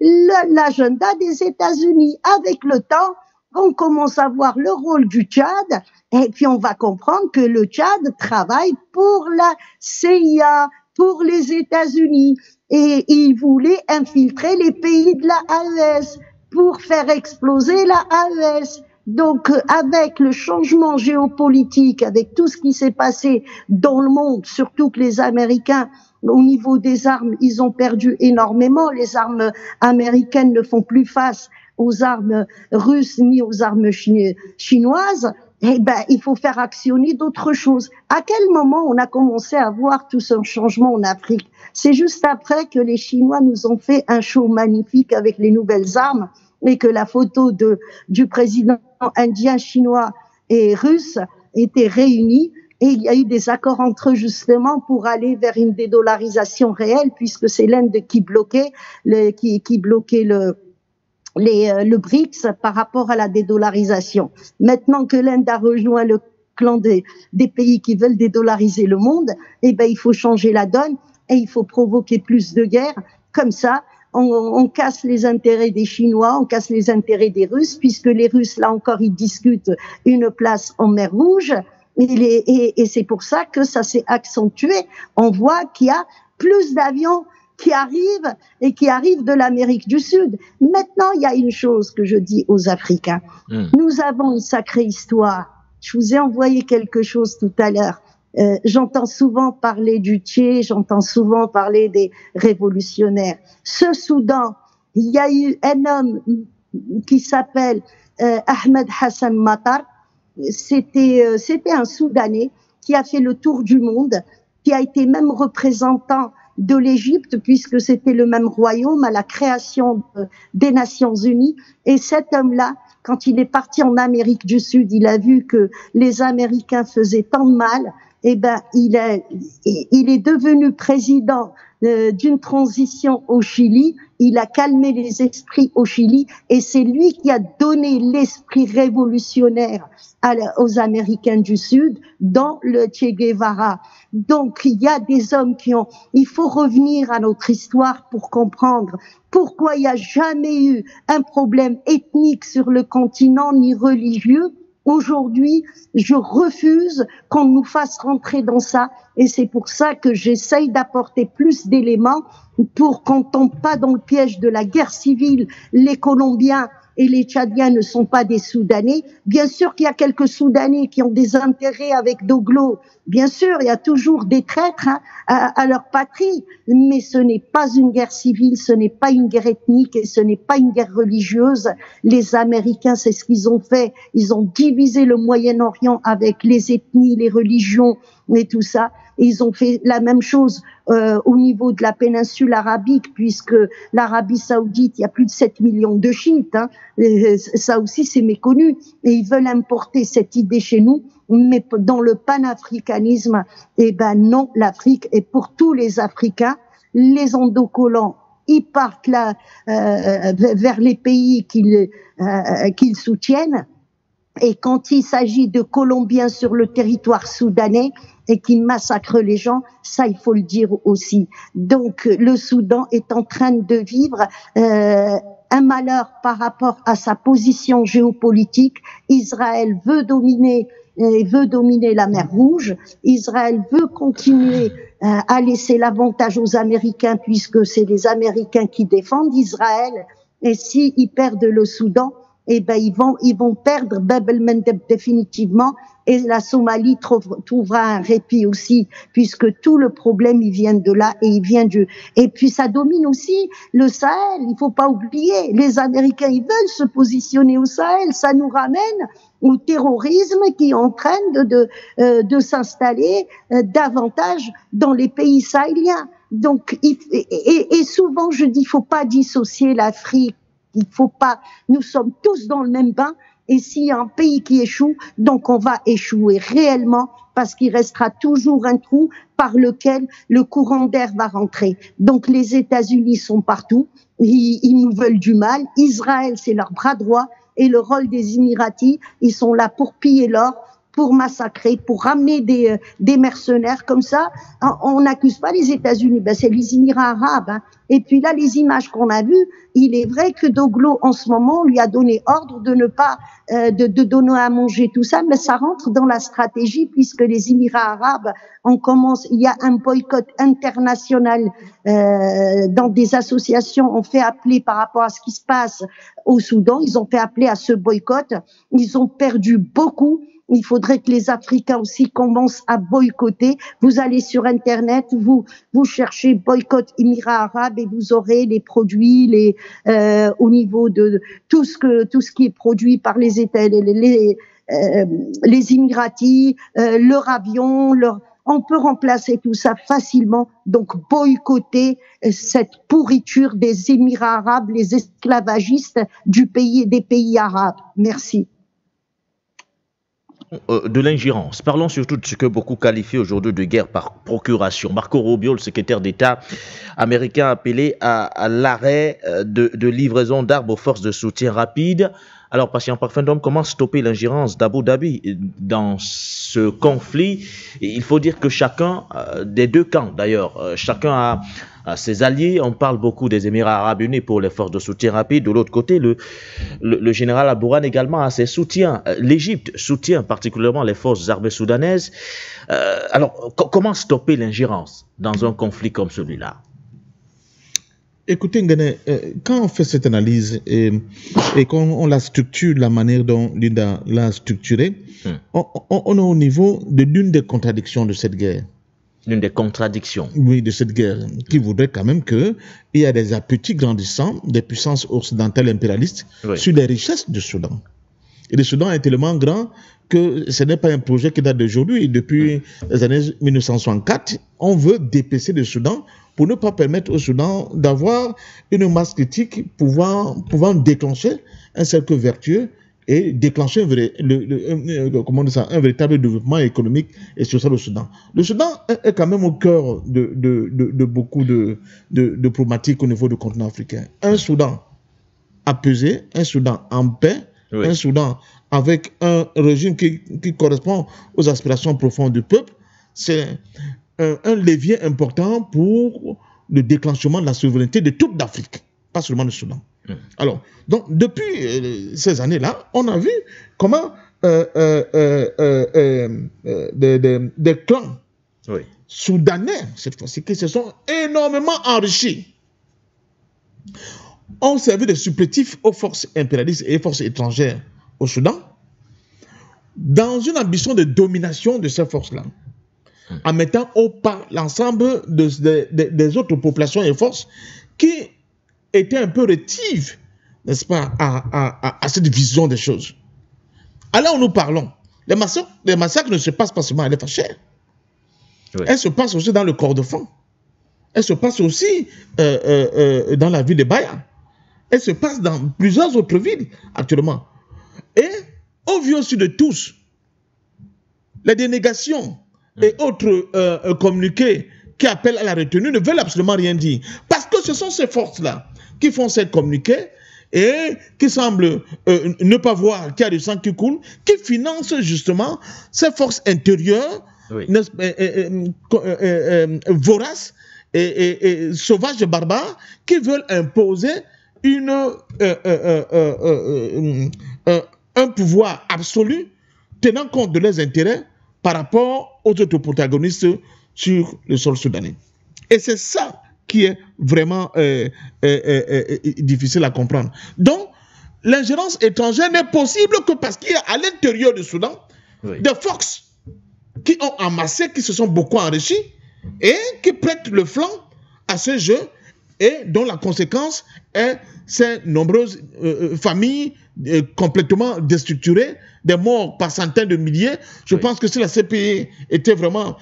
l'agenda des États-Unis. Avec le temps, on commence à voir le rôle du Tchad, et puis on va comprendre que le Tchad travaille pour la CIA, pour les États-Unis. Et il voulait infiltrer les pays de la AES pour faire exploser la AES. Donc, avec le changement géopolitique, avec tout ce qui s'est passé dans le monde, surtout que les Américains, au niveau des armes, ils ont perdu énormément. Les armes américaines ne font plus face aux armes russes ni aux armes chinoises. Il faut faire actionner d'autres choses. À quel moment on a commencé à voir tout ce changement en Afrique? C'est juste après que les Chinois nous ont fait un show magnifique avec les nouvelles armes et que la photo du président indien, chinois et russe était réunie. Et il y a eu des accords entre eux justement pour aller vers une dédollarisation réelle, puisque c'est l'Inde qui bloquait le BRICS par rapport à la dédollarisation. Maintenant que l'Inde a rejoint le clan des pays qui veulent dédollariser le monde, il faut changer la donne et il faut provoquer plus de guerres. Comme ça, on casse les intérêts des Chinois, on casse les intérêts des Russes, puisque les Russes, là encore, ils discutent une place en mer Rouge. Et c'est pour ça que ça s'est accentué. On voit qu'il y a plus d'avions qui arrivent et qui arrivent de l'Amérique du Sud. Maintenant, il y a une chose que je dis aux Africains. Nous avons une sacrée histoire. Je vous ai envoyé quelque chose tout à l'heure. J'entends souvent parler du Tché, j'entends souvent parler des révolutionnaires. Ce Soudan, il y a eu un homme qui s'appelle Ahmed Hassan Matar. C'était un Soudanais qui a fait le tour du monde, qui a été même représentant de l'Égypte, puisque c'était le même royaume à la création des Nations Unies. Et cet homme-là, quand il est parti en Amérique du Sud, il a vu que les Américains faisaient tant de mal. Il est devenu président d'une transition au Chili. Il a calmé les esprits au Chili et c'est lui qui a donné l'esprit révolutionnaire aux Américains du Sud dans le Che Guevara. Donc, il y a des hommes il faut revenir à notre histoire pour comprendre pourquoi il n'y a jamais eu un problème ethnique sur le continent ni religieux. Aujourd'hui, je refuse qu'on nous fasse rentrer dans ça et c'est pour ça que j'essaye d'apporter plus d'éléments pour qu'on tombe pas dans le piège de la guerre civile. Les Colombiens et les Tchadiens ne sont pas des Soudanais. Bien sûr qu'il y a quelques Soudanais qui ont des intérêts avec Doglo. Bien sûr, il y a toujours des traîtres à leur patrie, mais ce n'est pas une guerre civile, ce n'est pas une guerre ethnique et ce n'est pas une guerre religieuse. Les Américains, c'est ce qu'ils ont fait. Ils ont divisé le Moyen-Orient avec les ethnies, les religions et tout ça. Et ils ont fait la même chose au niveau de la péninsule arabique, puisque l'Arabie saoudite, il y a plus de 7 millions de chiites. Ça aussi, c'est méconnu. Et ils veulent importer cette idée chez nous. Mais dans le panafricanisme, non, l'Afrique est pour tous les Africains. Les endocollants, ils partent là vers les pays qu'ils soutiennent. Et quand il s'agit de Colombiens sur le territoire soudanais et qui massacrent les gens, ça il faut le dire aussi. Donc le Soudan est en train de vivre un malheur par rapport à sa position géopolitique. Israël veut dominer la mer Rouge. Israël veut continuer à laisser l'avantage aux Américains puisque c'est les Américains qui défendent Israël. Et s'ils perdent le Soudan, eh ben ils vont perdre Bab el-Mandeb définitivement, et la Somalie trouvera un répit aussi, puisque tout le problème il vient de là, et il vient et puis ça domine aussi le Sahel. Il faut pas oublier, les Américains ils veulent se positionner au Sahel, ça nous ramène au terrorisme qui est en train de s'installer davantage dans les pays sahéliens. Donc et souvent je dis, il faut pas dissocier l'Afrique. Il faut pas, nous sommes tous dans le même bain, et s'il y a un pays qui échoue, donc on va échouer réellement, parce qu'il restera toujours un trou par lequel le courant d'air va rentrer. Donc les États-Unis sont partout, ils nous veulent du mal, Israël c'est leur bras droit, et le rôle des Émiratis, ils sont là pour piller l'or, pour massacrer, pour ramener des mercenaires comme ça. On n'accuse pas les États-Unis, ben c'est les Émirats arabes. Hein. Et puis là, les images qu'on a vues, il est vrai que Doglo, en ce moment, lui a donné ordre de ne pas de donner à manger tout ça, mais ça rentre dans la stratégie, puisque les Émirats arabes, il y a un boycott international dans des associations, on fait appeler par rapport à ce qui se passe au Soudan, ils ont fait appeler à ce boycott, ils ont perdu beaucoup. Il faudrait que les Africains aussi commencent à boycotter. Vous allez sur Internet, vous cherchez boycott Émirats arabes, et vous aurez les produits, au niveau de tout ce qui est produit par les États, les Émiratis, leur avion, on peut remplacer tout ça facilement. Donc boycotter cette pourriture des Émirats arabes, les esclavagistes des pays arabes. Merci. De l'ingérence. Parlons surtout de ce que beaucoup qualifient aujourd'hui de guerre par procuration. Marco Rubio, le secrétaire d'État américain, a appelé à l'arrêt de livraison d'armes aux forces de soutien rapide. Alors, Patient Parfum d'Homme, comment stopper l'ingérence d'Abu Dhabi dans ce conflit? Il faut dire que chacun, des deux camps d'ailleurs, chacun a ses alliés. On parle beaucoup des Émirats arabes unis pour les forces de soutien rapide. De l'autre côté, le général Al-Bourhan également a ses soutiens. L'Égypte soutient particulièrement les forces armées soudanaises. Alors, comment stopper l'ingérence dans un conflit comme celui-là? Écoutez, Ngane, quand on fait cette analyse et qu'on la structure de la manière dont Linda l'a structurée, on est au niveau de l'une des contradictions de cette guerre. L'une des contradictions. Oui, de cette guerre, qui voudrait quand même qu'il y ait des appétits grandissants des puissances occidentales impérialistes sur les richesses du Soudan. Et le Soudan est tellement grand que ce n'est pas un projet qui date d'aujourd'hui. Depuis les années 1964, on veut dépecer le Soudan pour ne pas permettre au Soudan d'avoir une masse critique pouvant déclencher un cercle vertueux et déclencher un véritable développement économique et social au Soudan. Le Soudan est quand même au cœur de beaucoup de problématiques au niveau du continent africain. Un Soudan apaisé, un Soudan en paix, un Soudan avec un régime qui correspond aux aspirations profondes du peuple, c'est un levier important pour le déclenchement de la souveraineté de toute l'Afrique, pas seulement le Soudan. Alors, donc, depuis ces années-là, on a vu comment des clans soudanais, cette fois-ci, qui se sont énormément enrichis, ont servi de supplétifs aux forces impérialistes et aux forces étrangères au Soudan, dans une ambition de domination de ces forces-là, en mettant au pas l'ensemble des autres populations et forces qui étaient un peu rétives, n'est-ce pas, à cette vision des choses. Alors nous parlons, les massacres ne se passent pas seulement à l'Effacher. Elles se passent aussi dans le Kordofan. Elles se passent aussi dans la ville de Baya. Elles se passent dans plusieurs autres villes actuellement. Et au vu aussi de tous, les dénégations et autres communiqués qui appellent à la retenue ne veulent absolument rien dire. Parce que ce sont ces forces-là qui font ces communiqués et qui semblent ne pas voir qu'il y a du sang qui coule, qui financent justement ces forces intérieures voraces et sauvages et barbares qui veulent imposer un pouvoir absolu tenant compte de leurs intérêts par rapport aux autres protagonistes sur le sol soudanais. Et c'est ça qui est vraiment difficile à comprendre. Donc, l'ingérence étrangère n'est possible que parce qu'il y a à l'intérieur du Soudan des forces qui ont amassé, qui se sont beaucoup enrichis et qui prêtent le flanc à ce jeu et dont la conséquence est ces nombreuses familles complètement déstructurées, des morts par centaines de milliers. Je pense que si la CPI était vraiment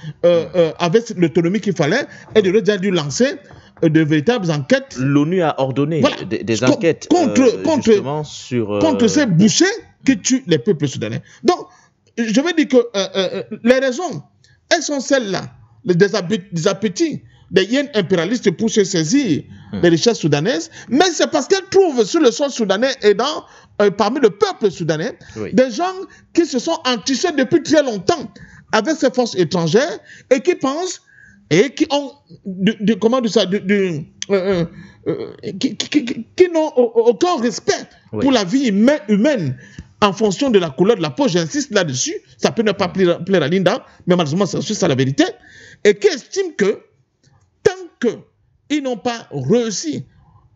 avec l'autonomie qu'il fallait, elle aurait déjà dû lancer de véritables enquêtes. L'ONU a ordonné des enquêtes contre ces bouchers qui tuent les peuples soudanais. Donc, je veux dire que les raisons, elles sont celles-là, des appétits des hyènes impérialistes pour se saisir des richesses soudanaises, mais c'est parce qu'elles trouvent sur le sol soudanais et parmi le peuple soudanais des gens qui se sont entichés depuis très longtemps avec ces forces étrangères et qui pensent et qui ont qui n'ont aucun respect pour la vie humaine en fonction de la couleur de la peau. J'insiste là-dessus, ça peut ne pas plaire à Linda, mais malheureusement c'est ça la vérité, et qui estiment que tant qu'ils n'ont pas réussi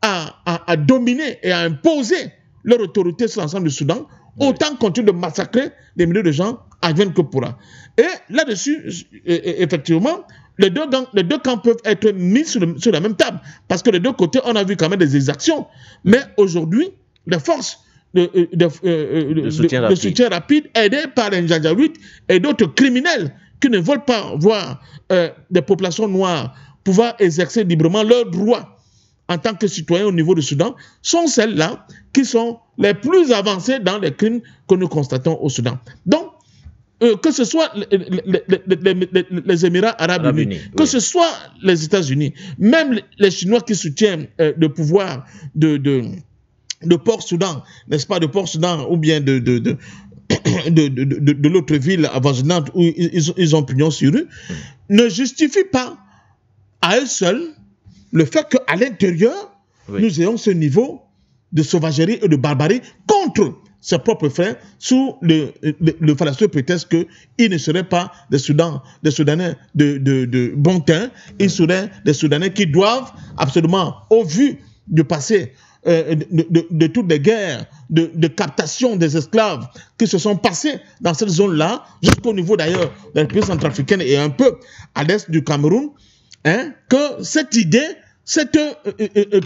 à dominer et à imposer leur autorité sur l'ensemble du Soudan, autant continuer de massacrer des milliers de gens advienne que pourra. Et là-dessus, effectivement, les deux camps peuvent être mis sur la même table, parce que des deux côtés, on a vu quand même des exactions. Mais aujourd'hui, les forces de soutien rapide, aidées par les Janjaweed et d'autres criminels qui ne veulent pas voir des populations noires pouvoir exercer librement leurs droits en tant que citoyens au niveau du Soudan, sont celles-là qui sont les plus avancées dans les crimes que nous constatons au Soudan. Donc, que ce soit les Émirats arabes unis, que ce soit les États-Unis, même les Chinois qui soutiennent le pouvoir de Port-Soudan, n'est-ce pas, de Port-Soudan, ou bien de l'autre ville avoisinante où ils ont pignon sur rue, ne justifie pas à eux seuls le fait qu'à l'intérieur, nous ayons ce niveau de sauvagerie et de barbarie contre ses propres frères sous le fallacieux prétexte qu'ils ne seraient pas des Soudanais de bon teint, ils seraient des Soudanais qui doivent absolument, au vu du passé, de toutes les guerres, de captation des esclaves qui se sont passées dans cette zone-là, jusqu'au niveau d'ailleurs de la République centrafricaine et un peu à l'est du Cameroun, que cette idée, cette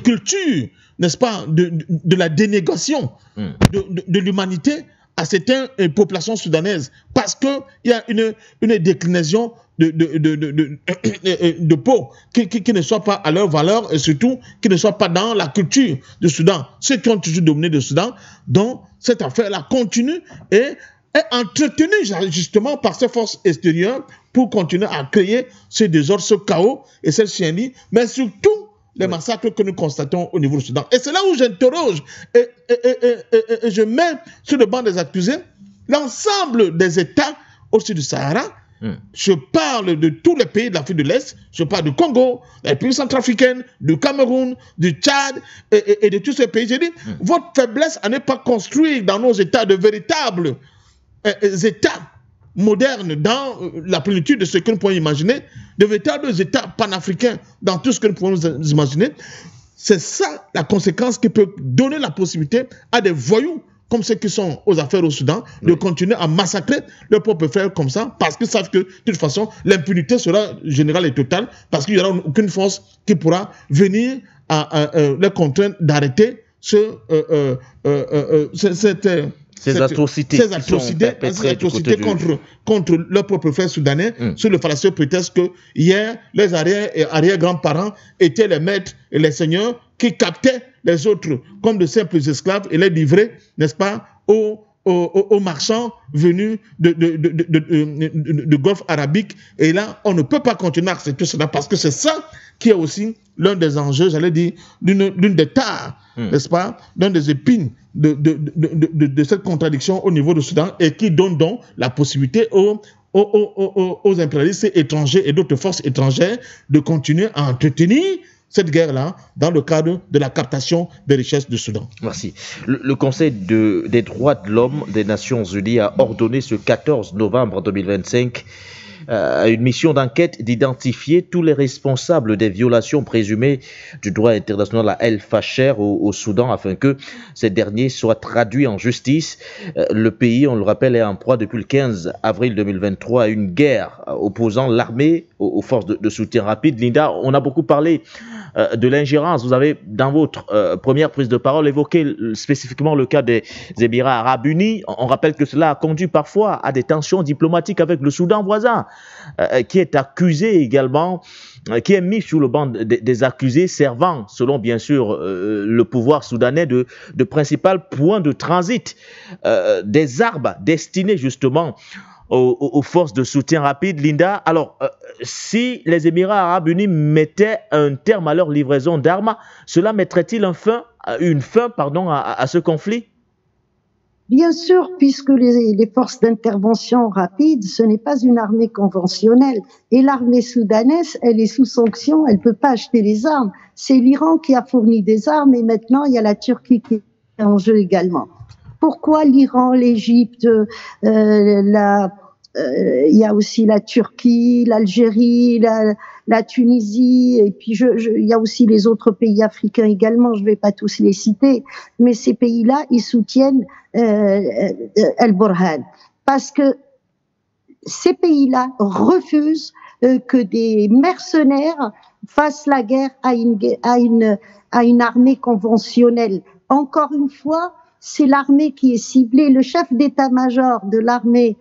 culture, n'est-ce pas, de la dénégation de l'humanité à certaines populations soudanaises, parce qu'il y a une déclinaison de peau qui ne soit pas à leur valeur et surtout qui ne soit pas dans la culture du Soudan. Ceux qui ont toujours dominé le Soudan, dont cette affaire-là continue et est entretenue justement par ces forces extérieures pour continuer à créer ce désordre, ce chaos et cette chienlit, mais surtout les massacres que nous constatons au niveau du Soudan. Et c'est là où j'interroge et je mets sur le banc des accusés l'ensemble des États au-dessus du Sahara. Je parle de tous les pays de l'Afrique de l'Est, je parle du Congo, de la République centrafricaine, du Cameroun, du Tchad et de tous ces pays. J'ai dit, votre faiblesse à ne pas construire dans nos États de véritables États modernes dans la plénitude de ce que nous pouvons imaginer, de véritables États panafricains dans tout ce que nous pouvons imaginer. C'est ça la conséquence qui peut donner la possibilité à des voyous comme ceux qui sont aux affaires au Soudan, de continuer à massacrer leurs propres frères comme ça, parce qu'ils savent que, de toute façon, l'impunité sera générale et totale, parce qu'il n'y aura aucune force qui pourra venir à les contraindre d'arrêter ces atrocités contre leurs propres frères soudanais, sur le fallacieux prétexte que hier, les arrière-grands-parents étaient les maîtres et les seigneurs qui captaient les autres comme de simples esclaves et les livraient, n'est-ce pas, aux marchands venus de Golfe arabique. Et là, on ne peut pas continuer à accepter cela parce que c'est ça qui est aussi l'un des enjeux, j'allais dire, d'une des tares, n'est-ce pas, l'un des épines de cette contradiction au niveau du Soudan et qui donne donc la possibilité aux impérialistes étrangers et d'autres forces étrangères de continuer à entretenir cette guerre-là dans le cadre de la captation des richesses du Soudan. Merci. Le Conseil des droits de l'homme des Nations Unies a ordonné ce 14 novembre 2025 à une mission d'enquête d'identifier tous les responsables des violations présumées du droit international à El Fasher au Soudan afin que ces derniers soient traduits en justice. Le pays, on le rappelle, est en proie depuis le 15 avril 2023 à une guerre opposant l'armée aux forces de soutien rapide. Linda, on a beaucoup parlé de l'ingérence. Vous avez, dans votre première prise de parole, évoqué spécifiquement le cas des Émirats arabes unis. On rappelle que cela a conduit parfois à des tensions diplomatiques avec le Soudan voisin, qui est accusé également, qui est mis sous le banc des accusés, servant, selon bien sûr le pouvoir soudanais, de principal point de transit des armes destinés justement aux forces de soutien rapide. Linda, alors, si les Émirats arabes unis mettaient un terme à leur livraison d'armes, cela mettrait-il une fin à ce conflit? Bien sûr, puisque les forces d'intervention rapide, ce n'est pas une armée conventionnelle. Et l'armée soudanaise, elle est sous sanction, elle ne peut pas acheter les armes. C'est l'Iran qui a fourni des armes et maintenant il y a la Turquie qui est en jeu également. Pourquoi l'Iran, l'Égypte, il y a aussi la Turquie, l'Algérie, la Tunisie, et puis il y a aussi les autres pays africains également, je ne vais pas tous les citer, mais ces pays-là, ils soutiennent El Burhan, parce que ces pays-là refusent que des mercenaires fassent la guerre à une armée conventionnelle. Encore une fois, c'est l'armée qui est ciblée. Le chef d'état-major de l'armée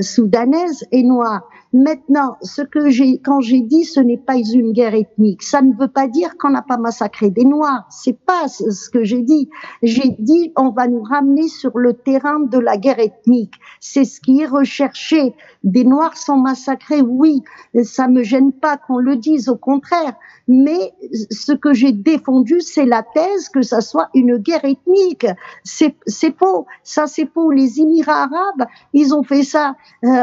soudanaise est noir. Maintenant, quand j'ai dit ce n'est pas une guerre ethnique, ça ne veut pas dire qu'on n'a pas massacré des Noirs. C'est pas ce que j'ai dit. J'ai dit on va nous ramener sur le terrain de la guerre ethnique. C'est ce qui est recherché. Des Noirs sont massacrés, oui. Ça me gêne pas qu'on le dise, au contraire. Mais ce que j'ai défendu, c'est la thèse que ça soit une guerre ethnique. C'est faux. Ça, c'est faux. Les Émirats arabes, ils ont fait ça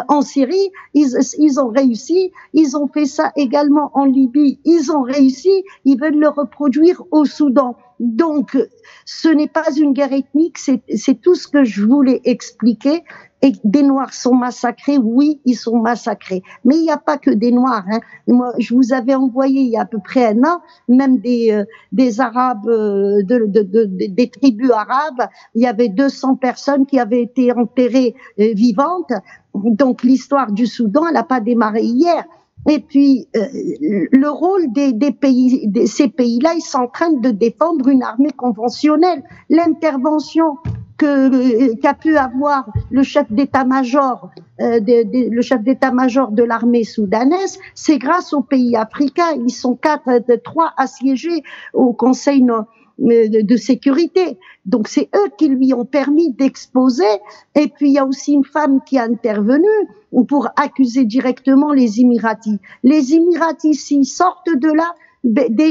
en Syrie, ils ont réussi. Ils ont fait ça également en Libye, ils ont réussi. Ils veulent le reproduire au Soudan. Donc, ce n'est pas une guerre ethnique, c'est tout ce que je voulais expliquer. Et des Noirs sont massacrés, oui, ils sont massacrés. Mais il n'y a pas que des Noirs. Hein. Moi, je vous avais envoyé il y a à peu près un an, même des Arabes, des tribus arabes. Il y avait 200 personnes qui avaient été enterrées vivantes. Donc l'histoire du Soudan, elle n'a pas démarré hier. Et puis, le rôle ces pays-là, ils sont en train de défendre une armée conventionnelle. L'intervention qu'a pu avoir le chef d'état-major, le chef d'état-major de l'armée soudanaise, c'est grâce aux pays africains. Ils sont 3 assiégés au Conseil de sécurité. Donc c'est eux qui lui ont permis d'exposer. Et puis il y a aussi une femme qui a intervenu pour accuser directement les Émiratis. Les Émiratis, s'ils sortent de là,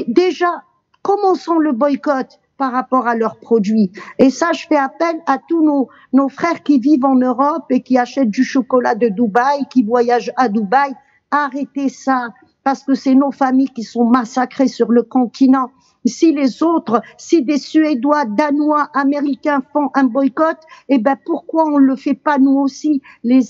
déjà, commençons le boycott par rapport à leurs produits. Et ça, je fais appel à tous nos frères qui vivent en Europe et qui achètent du chocolat de Dubaï, qui voyagent à Dubaï. Arrêtez ça, parce que c'est nos familles qui sont massacrées sur le continent. Si des Suédois, Danois, Américains font un boycott, eh ben pourquoi on le fait pas nous aussi? Les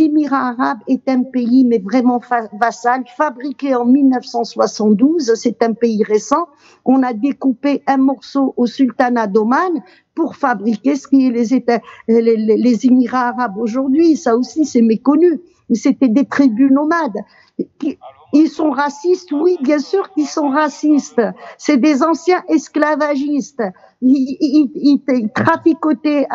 Émirats arabes est un pays mais vraiment vassal, fabriqué en 1972, c'est un pays récent. On a découpé un morceau au sultanat d'Oman pour fabriquer ce qui est les Émirats arabes aujourd'hui. Ça aussi c'est méconnu. C'était des tribus nomades. Ils sont racistes, oui, bien sûr qu'ils sont racistes. C'est des anciens esclavagistes. Ils traficotaient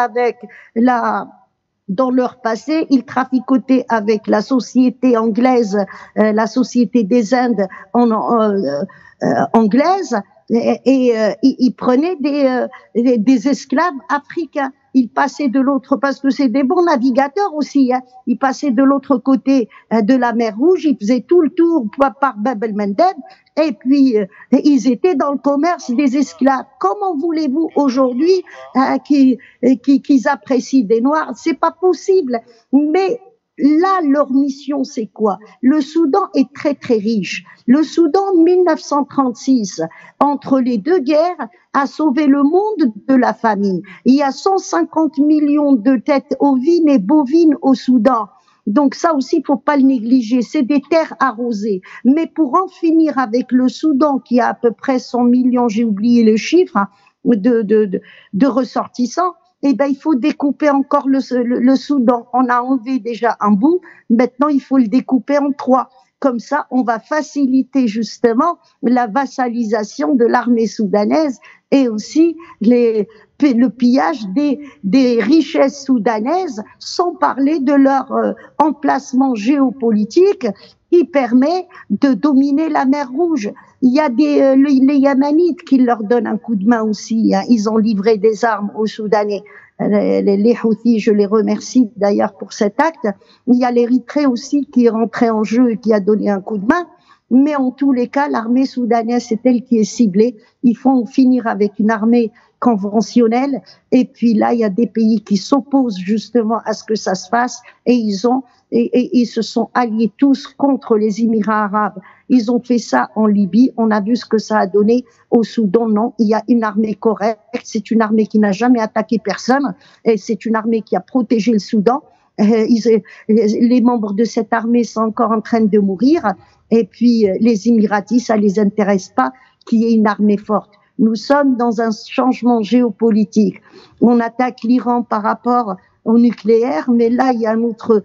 dans leur passé, ils traficotaient avec la société anglaise, la société des Indes anglaise, et ils prenaient des esclaves africains. Ils passaient de l'autre, parce que c'est des bons navigateurs aussi, hein. Ils passaient de l'autre côté de la mer Rouge, ils faisaient tout le tour par Bab el-Mandeb, et puis ils étaient dans le commerce des esclaves. Comment voulez-vous aujourd'hui qu'ils apprécient des Noirs? C'est pas possible. Mais là, leur mission, c'est quoi? Le Soudan est très très riche. Le Soudan, 1936, entre les deux guerres, a sauvé le monde de la famine. Il y a 150 millions de têtes ovines et bovines au Soudan. Donc ça aussi, il faut pas le négliger. C'est des terres arrosées. Mais pour en finir avec le Soudan, qui a à peu près 100 millions, j'ai oublié le chiffre, hein, de ressortissants, eh ben, il faut découper encore le Soudan. On a enlevé déjà un bout. Maintenant, il faut le découper en 3. Comme ça, on va faciliter justement la vassalisation de l'armée soudanaise et aussi le pillage des richesses soudanaises, sans parler de leur emplacement géopolitique qui permet de dominer la mer Rouge. Il y a les Yéménites qui leur donnent un coup de main aussi, hein. Ils ont livré des armes aux Soudanais. Les Houthis, je les remercie d'ailleurs pour cet acte. Il y a l'Érythrée aussi qui est rentrée en jeu et qui a donné un coup de main. Mais en tous les cas, l'armée soudanaise, c'est elle qui est ciblée. Il faut en finir avec une armée conventionnelle. Et puis là, il y a des pays qui s'opposent justement à ce que ça se fasse et ils se sont alliés tous contre les Émirats arabes. Ils ont fait ça en Libye. On a vu ce que ça a donné au Soudan. Non, il y a une armée correcte. C'est une armée qui n'a jamais attaqué personne. Et c'est une armée qui a protégé le Soudan. Les membres de cette armée sont encore en train de mourir. Et puis, les Émiratis, ça les intéresse pas qu'il y ait une armée forte. Nous sommes dans un changement géopolitique. On attaque l'Iran par rapport au nucléaire, mais là, il y a un autre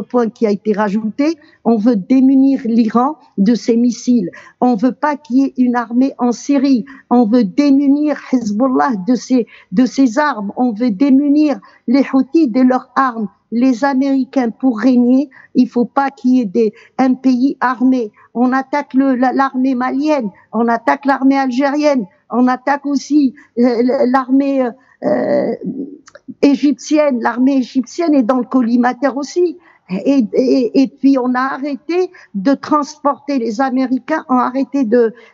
point qui a été rajouté. On veut démunir l'Iran de ses missiles. On veut pas qu'il y ait une armée en Syrie. On veut démunir Hezbollah de ses armes. On veut démunir les Houthis de leurs armes. Les Américains, pour régner, il faut pas qu'il y ait un pays armé. On attaque l'armée malienne, on attaque l'armée algérienne, on attaque aussi l'armée égyptienne. L'armée égyptienne est dans le collimateur aussi. Et puis on a arrêté de transporter, les Américains ont arrêté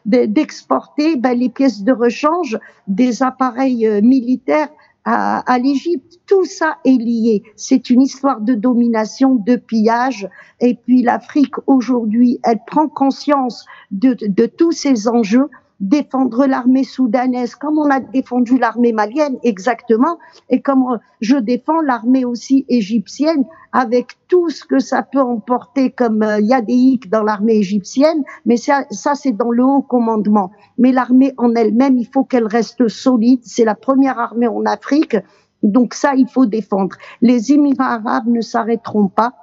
d'exporter les pièces de rechange des appareils militaires à l'Égypte. Tout ça est lié. C'est une histoire de domination, de pillage. Et puis l'Afrique aujourd'hui, elle prend conscience de tous ces enjeux. Défendre l'armée soudanaise comme on a défendu l'armée malienne, exactement, et comme je défends l'armée aussi égyptienne avec tout ce que ça peut emporter comme yadéique dans l'armée égyptienne, mais ça c'est dans le haut commandement. Mais l'armée en elle-même, il faut qu'elle reste solide, c'est la première armée en Afrique, donc ça il faut défendre. Les Émirats arabes ne s'arrêteront pas.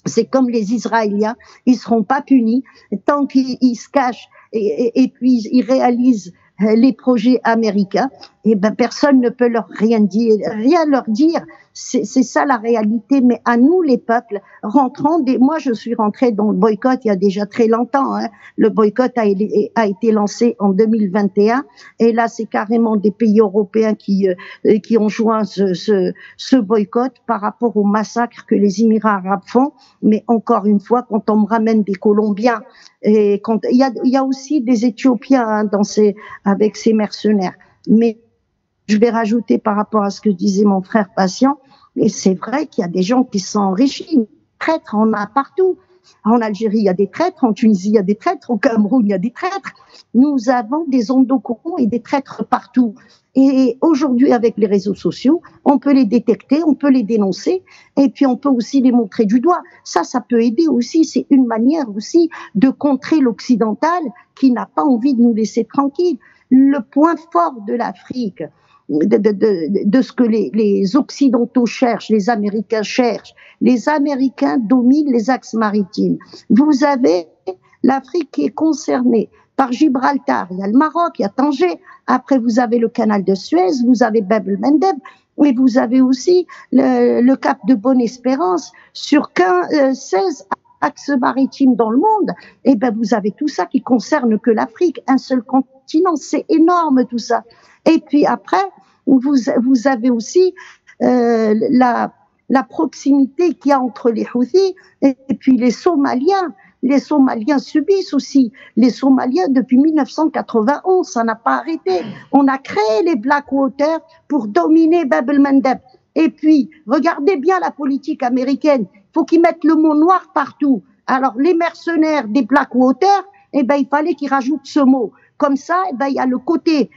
C'est comme les Israéliens, ils seront pas punis tant qu'ils se cachent et puis ils réalisent les projets américains. Et personne ne peut leur rien leur dire. C'est ça la réalité. Mais à nous les peuples, moi je suis rentrée dans le boycott il y a déjà très longtemps. Hein. Le boycott a été lancé en 2021 et là c'est carrément des pays européens qui ont joint ce boycott par rapport au massacre que les Émirats arabes font. Mais encore une fois, quand on me ramène des Colombiens et quand il y a aussi des Éthiopiens hein, avec ces mercenaires. Mais je vais rajouter par rapport à ce que disait mon frère patient, et c'est vrai qu'il y a des gens qui sont enrichis. Traîtres, on en a partout. En Algérie, il y a des traîtres, en Tunisie, il y a des traîtres, au Cameroun, il y a des traîtres. Nous avons des ondocons et des traîtres partout. Et aujourd'hui, avec les réseaux sociaux, on peut les détecter, on peut les dénoncer, et puis on peut aussi les montrer du doigt. Ça peut aider aussi. C'est une manière aussi de contrer l'occidental qui n'a pas envie de nous laisser tranquilles. Le point fort de l'Afrique, de ce que les Occidentaux cherchent, les Américains cherchent. Les Américains dominent les axes maritimes. Vous avez l'Afrique qui est concernée par Gibraltar, il y a le Maroc, il y a Tanger, après vous avez le canal de Suez, vous avez Bab el-Mandeb, mais vous avez aussi le cap de Bonne-Espérance sur 16 axes maritimes dans le monde. Et vous avez tout ça qui concerne que l'Afrique, un seul continent, c'est énorme tout ça. Et puis après, vous avez aussi la proximité qu'il y a entre les Houthis et puis les Somaliens. Les Somaliens subissent aussi. Les Somaliens, depuis 1991, ça n'a pas arrêté. On a créé les Blackwater pour dominer Bab el-Mandeb. Et puis, regardez bien la politique américaine. Il faut qu'ils mettent le mot noir partout. Alors, les mercenaires des Blackwater, il fallait qu'ils rajoutent ce mot. Comme ça, eh ben, il y a le côté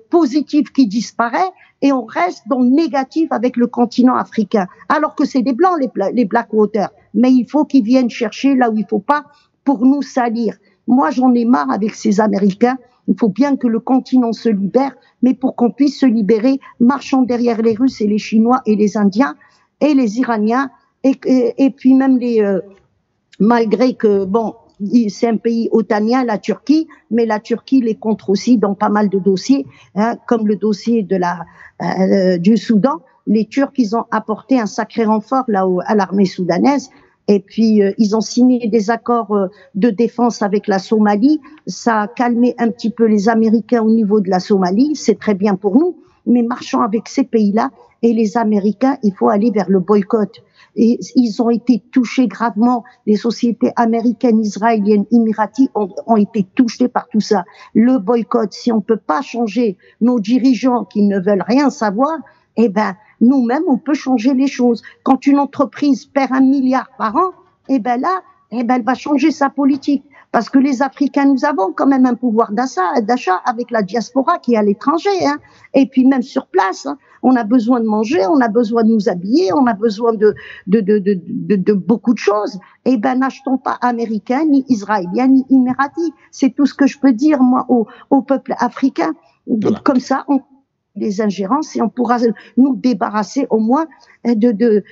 positif qui disparaît et on reste dans le négatif avec le continent africain. Alors que c'est des Blancs, les Blackwater. Mais il faut qu'ils viennent chercher là où il faut pas pour nous salir. Moi, j'en ai marre avec ces Américains. Il faut bien que le continent se libère, mais pour qu'on puisse se libérer, marchons derrière les Russes et les Chinois et les Indiens et les Iraniens et puis même malgré que, bon, c'est un pays otanien, la Turquie, mais la Turquie les contre aussi dans pas mal de dossiers, hein, comme le dossier du Soudan. Les Turcs, ils ont apporté un sacré renfort là à l'armée soudanaise. Et puis, ils ont signé des accords de défense avec la Somalie. Ça a calmé un petit peu les Américains au niveau de la Somalie. C'est très bien pour nous. Mais marchons avec ces pays-là. Et les Américains, il faut aller vers le boycott. Et ils ont été touchés gravement. Les sociétés américaines, israéliennes, émiraties ont été touchées par tout ça. Le boycott, si on peut pas changer nos dirigeants qui ne veulent rien savoir, eh ben, nous-mêmes, on peut changer les choses. Quand une entreprise perd 1 milliard par an, eh ben là, eh ben, elle va changer sa politique. Parce que les Africains, nous avons quand même un pouvoir d'achat avec la diaspora qui est à l'étranger, hein. Et puis même sur place, hein, on a besoin de manger, on a besoin de nous habiller, on a besoin de beaucoup de choses. Eh ben, n'achetons pas américains, ni israéliens, ni émiratis. C'est tout ce que je peux dire, moi, au peuple africain. Voilà. Comme ça, on des ingérences et on pourra nous débarrasser au moins de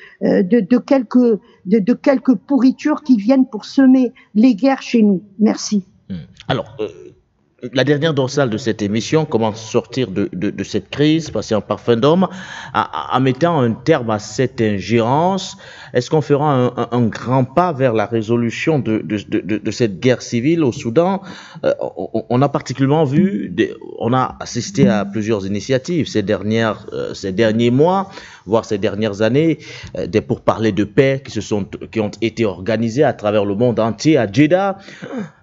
quelques pourritures qui viennent pour semer les guerres chez nous. Merci. Alors, la dernière dorsale de cette émission, comment sortir de cette crise, passer en parfum d'homme, en mettant un terme à cette ingérence. Est-ce qu'on fera un grand pas vers la résolution de cette guerre civile au Soudan? On a particulièrement vu, on a assisté à plusieurs initiatives ces derniers mois, voire ces dernières années, des pourparlers de paix qui ont été organisés à travers le monde entier à Jeddah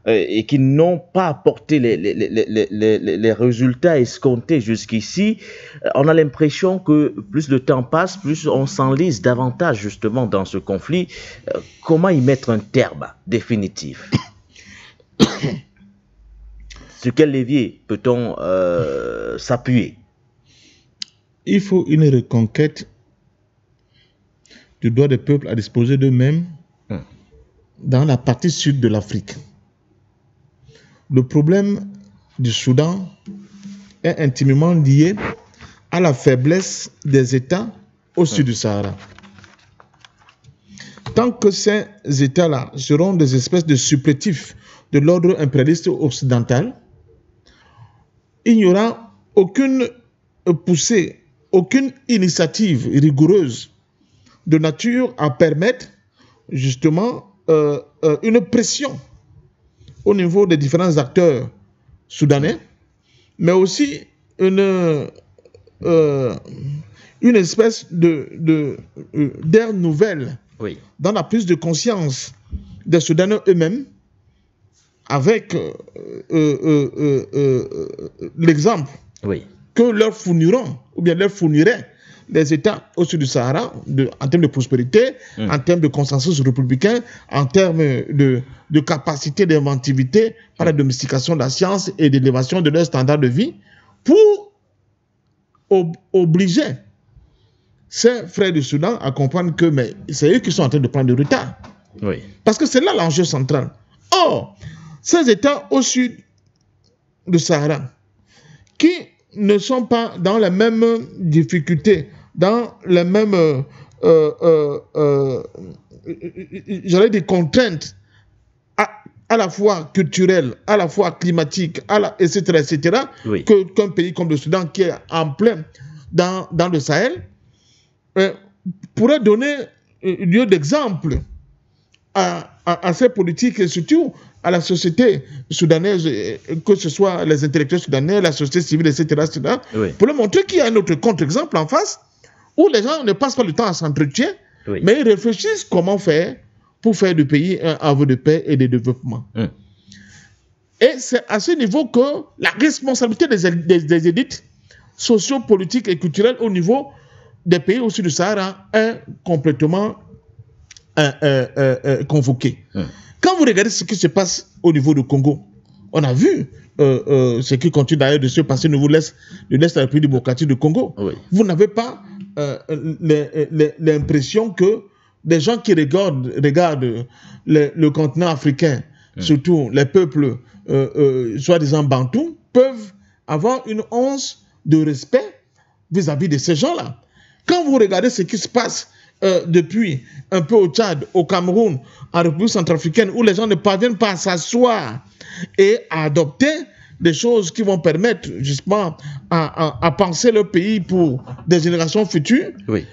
et qui n'ont pas apporté les résultats escomptés jusqu'ici. On a l'impression que plus le temps passe, plus on s'enlise davantage justement dans ce conflit. Comment y mettre un terme définitif? Sur quel levier peut-on s'appuyer? Il faut une reconquête du droit des peuples à disposer d'eux-mêmes dans la partie sud de l'Afrique. Le problème du Soudan est intimement lié à la faiblesse des États au sud du Sahara. Tant que ces États-là seront des espèces de supplétifs de l'ordre impérialiste occidental, il n'y aura aucune poussée, aucune initiative rigoureuse de nature à permettre justement une pression au niveau des différents acteurs soudanais, mais aussi une espèce d'ère nouvelle dans la prise de conscience des Soudanais eux-mêmes, avec l'exemple que leur fourniront, ou bien leur fourniraient les États au sud du Sahara, en termes de prospérité, en termes de consensus républicain, en termes de capacité d'inventivité par la domestication de la science et d'élévation de leur standard de vie, pour obliger ces frères du Soudan à comprendre que c'est eux qui sont en train de prendre du retard. Parce que c'est là l'enjeu central. Or, ces États au sud du Sahara, qui ne sont pas dans les mêmes difficultés, dans les mêmes j'allais dire contraintes à la fois culturelles, à la fois climatiques, etc., qu'un pays comme le Soudan qui est en plein dans le Sahel, pourrait donner lieu d'exemple à ces politiques et surtout à la société soudanaise, que ce soit les intellectuels soudanais, la société civile, etc., pour leur montrer qu'il y a un autre contre-exemple en face, où les gens ne passent pas le temps à s'entretuer, mais ils réfléchissent comment faire pour faire du pays un havre de paix et de développement. Et c'est à ce niveau que la responsabilité des élites socio-politiques et culturelles au niveau des pays au sud du Sahara est complètement convoquée. Quand vous regardez ce qui se passe au niveau du Congo, on a vu ce qui continue d'ailleurs de se passer au niveau de l'Est de la République démocratique du Congo. Oui. Vous n'avez pas l'impression que des gens qui regardent le continent africain, surtout les peuples soi-disant bantous, peuvent avoir une once de respect vis-à-vis de ces gens-là. Quand vous regardez ce qui se passe depuis un peu au Tchad, au Cameroun, en République centrafricaine, où les gens ne parviennent pas à s'asseoir et à adopter des choses qui vont permettre justement à penser leur pays pour des générations futures, oui.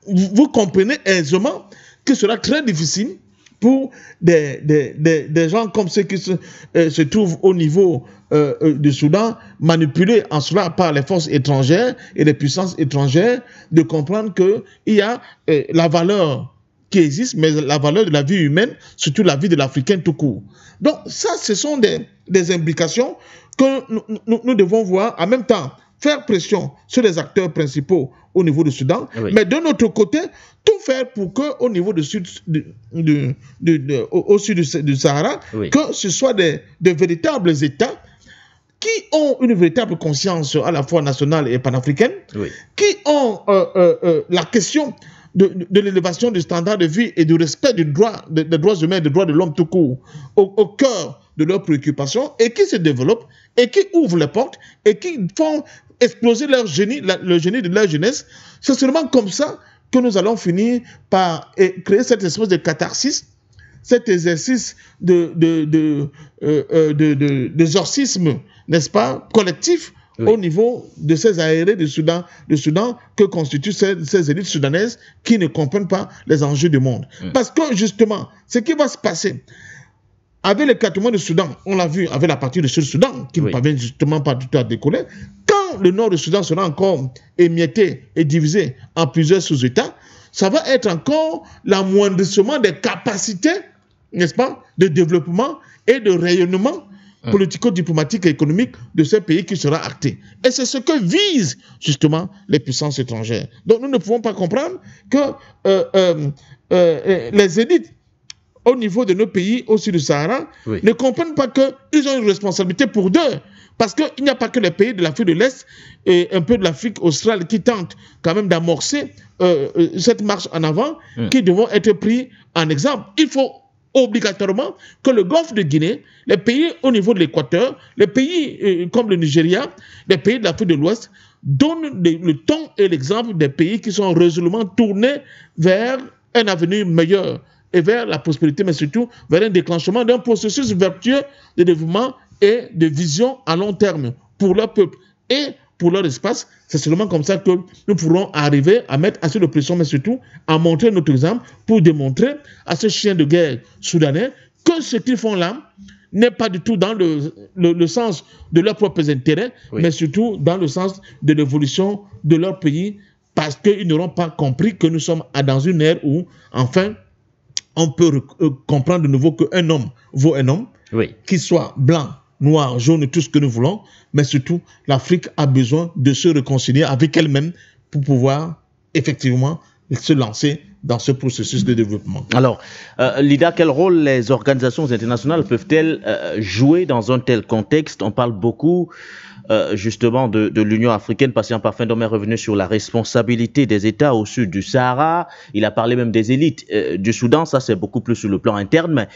Vous comprenez aisément que ce sera très difficile pour des gens comme ceux qui se trouvent au niveau du Soudan, manipulés en cela par les forces étrangères et les puissances étrangères, de comprendre qu'il y a la valeur qui existe, mais la valeur de la vie humaine, surtout la vie de l'Africain tout court. Donc ça, ce sont des implications que nous devons voir. En même temps, faire pression sur les acteurs principaux au niveau du Soudan, oui. Mais de notre côté, tout faire pour qu'au niveau au sud du Sahara, oui. Que ce soit des véritables États qui ont une véritable conscience à la fois nationale et panafricaine, oui. Qui ont la question de l'élévation du standard de vie et du respect des droits humains, des droits de l'homme tout court, au cœur de leurs préoccupations, et qui se développent, et qui ouvrent les portes, et qui font exploser leur génie, le génie de leur jeunesse. C'est seulement comme ça que nous allons finir par créer cette espèce de catharsis, cet exercice d'exorcisme, n'est-ce pas, collectif, oui. Au niveau de ces aérés du Soudan que constituent ces élites soudanaises qui ne comprennent pas les enjeux du monde. Oui. Parce que justement, ce qui va se passer avec l'éclatement du Soudan, on l'a vu avec la partie du Sud-Soudan, qui oui. Ne parvient justement pas du tout à décoller. Quand le nord du Soudan sera encore émietté et divisé en plusieurs sous-États, ça va être encore l'amoindrissement des capacités, n'est-ce pas, de développement et de rayonnement politico-diplomatique et économique de ce pays qui sera acté. Et c'est ce que visent justement les puissances étrangères. Donc nous ne pouvons pas comprendre que les élites au niveau de nos pays au sud du Sahara oui. Ne comprennent pas qu'ils ont une responsabilité pour d'eux. Parce qu'il n'y a pas que les pays de l'Afrique de l'Est et un peu de l'Afrique australe qui tentent quand même d'amorcer cette marche en avant qui devront être pris en exemple. Il faut obligatoirement que le golfe de Guinée, les pays au niveau de l'Équateur, les pays comme le Nigeria, les pays de l'Afrique de l'Ouest, donnent le ton et l'exemple des pays qui sont résolument tournés vers un avenir meilleur et vers la prospérité, mais surtout vers un déclenchement d'un processus vertueux de développement et de vision à long terme pour leur peuple et pour leur espace. C'est seulement comme ça que nous pourrons arriver à mettre assez de pression, mais surtout à montrer notre exemple pour démontrer à ces chiens de guerre soudanais que ce qu'ils font là n'est pas du tout dans le sens de leurs propres intérêts, oui. Mais surtout dans le sens de l'évolution de leur pays, parce qu'ils n'auront pas compris que nous sommes dans une ère où, enfin, on peut comprendre de nouveau qu'un homme vaut un homme, oui. Qu'il soit blanc, noir, jaune, tout ce que nous voulons, mais surtout, l'Afrique a besoin de se réconcilier avec elle-même pour pouvoir effectivement se lancer dans ce processus de développement. Alors, Lida, quel rôle les organisations internationales peuvent-elles jouer dans un tel contexte? On parle beaucoup justement de l'Union africaine. Patient Parfin d'Homme est revenu sur la responsabilité des États au sud du Sahara. Il a parlé même des élites du Soudan. Ça, c'est beaucoup plus sur le plan interne, mais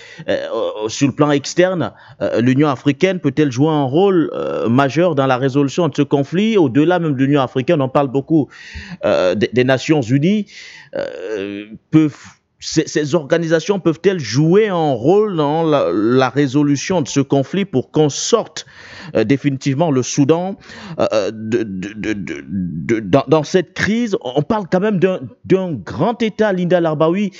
sur le plan externe, l'Union africaine peut-elle jouer un rôle majeur dans la résolution de ce conflit? Au-delà même de l'Union africaine, on parle beaucoup des Nations Unies. Ces organisations peuvent-elles jouer un rôle dans la résolution de ce conflit pour qu'on sorte définitivement le Soudan dans cette crise? On parle quand même d'un grand État, Linda Larbaoui,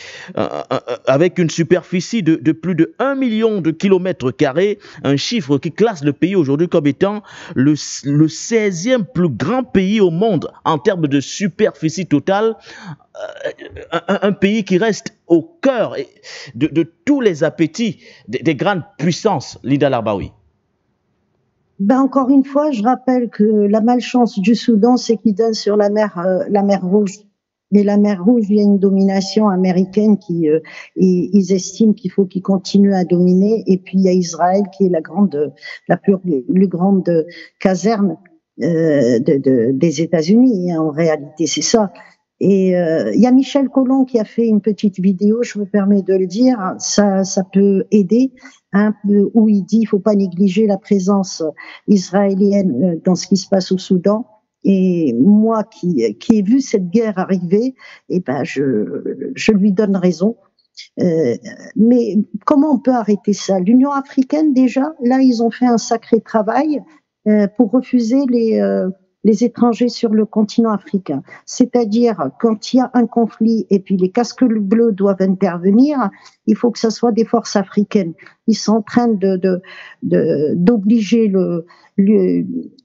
avec une superficie de plus de 1 million de kilomètres carrés, un chiffre qui classe le pays aujourd'hui comme étant le 16e plus grand pays au monde en termes de superficie totale. Un pays qui reste au cœur de tous les appétits des grandes puissances, Linda Larbaoui. Ben encore une fois, je rappelle que la malchance du Soudan, c'est qu'il donne sur la mer Rouge. Et la mer Rouge, il y a une domination américaine ils estiment qu'il faut qu'ils continuent à dominer. Et puis il y a Israël qui est la plus grande caserne des États-Unis. Hein, en réalité, c'est ça. Et il y a Michel Colomb qui a fait une petite vidéo, je me permets de le dire, ça peut aider, hein, où il dit il faut pas négliger la présence israélienne dans ce qui se passe au Soudan. Et moi qui ai vu cette guerre arriver, eh ben je lui donne raison. Mais comment on peut arrêter ça? L'Union africaine déjà, là ils ont fait un sacré travail pour refuser les étrangers sur le continent africain. C'est-à-dire, quand il y a un conflit et puis les casques bleus doivent intervenir, il faut que ce soit des forces africaines. Ils sont en train d'obliger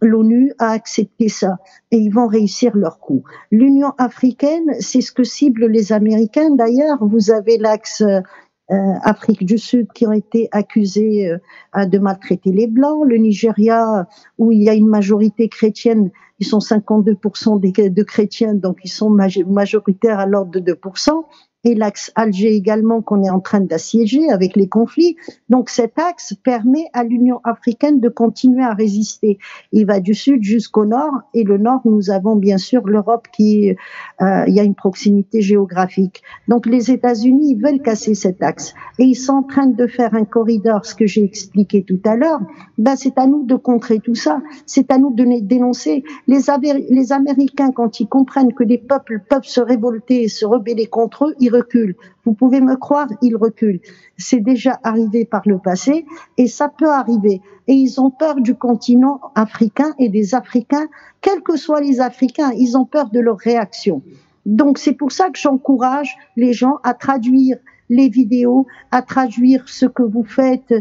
l'ONU à accepter ça. Et ils vont réussir leur coup. L'Union africaine, c'est ce que ciblent les Américains. D'ailleurs, vous avez l'axe Afrique du Sud qui ont été accusés de maltraiter les Blancs. Le Nigeria, où il y a une majorité chrétienne, ils sont 52% de chrétiens, donc ils sont majoritaires à l'ordre de 2%. Et l'axe Alger également qu'on est en train d'assiéger avec les conflits. Donc cet axe permet à l'Union africaine de continuer à résister. Il va du sud jusqu'au nord, et le nord, nous avons bien sûr l'Europe il y a une proximité géographique. Donc les États-Unis, ils veulent casser cet axe. Et ils sont en train de faire un corridor, ce que j'ai expliqué tout à l'heure. Ben c'est à nous de contrer tout ça. C'est à nous de dénoncer. Les Américains, quand ils comprennent que les peuples peuvent se révolter et se rebeller contre eux, ils reculent. Vous pouvez me croire, ils reculent. C'est déjà arrivé par le passé et ça peut arriver. Et ils ont peur du continent africain et des Africains, quels que soient les Africains, ils ont peur de leur réaction. Donc c'est pour ça que j'encourage les gens à traduire les vidéos, à traduire ce que vous faites,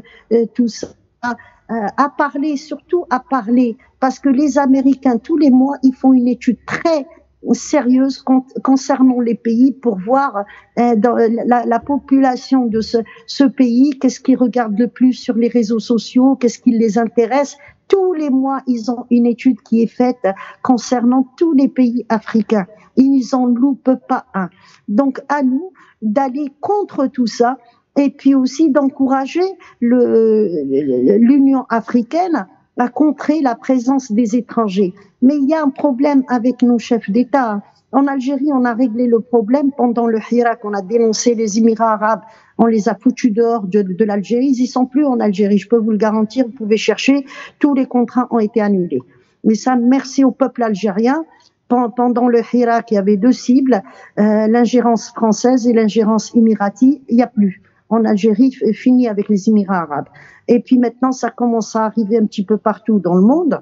tout ça, à parler, surtout à parler, parce que les Américains, tous les mois, ils font une étude très sérieuse concernant les pays pour voir dans la population de ce pays, qu'est-ce qu'ils regardent le plus sur les réseaux sociaux, qu'est-ce qui les intéresse. Tous les mois, ils ont une étude qui est faite concernant tous les pays africains. Ils en loupent pas un. Donc, à nous d'aller contre tout ça et puis aussi d'encourager l'Union africaine à contrer la présence des étrangers. Mais il y a un problème avec nos chefs d'État. En Algérie, on a réglé le problème pendant le Hirak, on a dénoncé les Émirats arabes, on les a foutus dehors de l'Algérie, ils y sont plus en Algérie, je peux vous le garantir, vous pouvez chercher, tous les contrats ont été annulés. Mais ça, merci au peuple algérien. Pendant le Hirak, il y avait deux cibles, l'ingérence française et l'ingérence émirati, il n'y a plus. En Algérie, fini avec les Émirats arabes. Et puis maintenant, ça commence à arriver un petit peu partout dans le monde.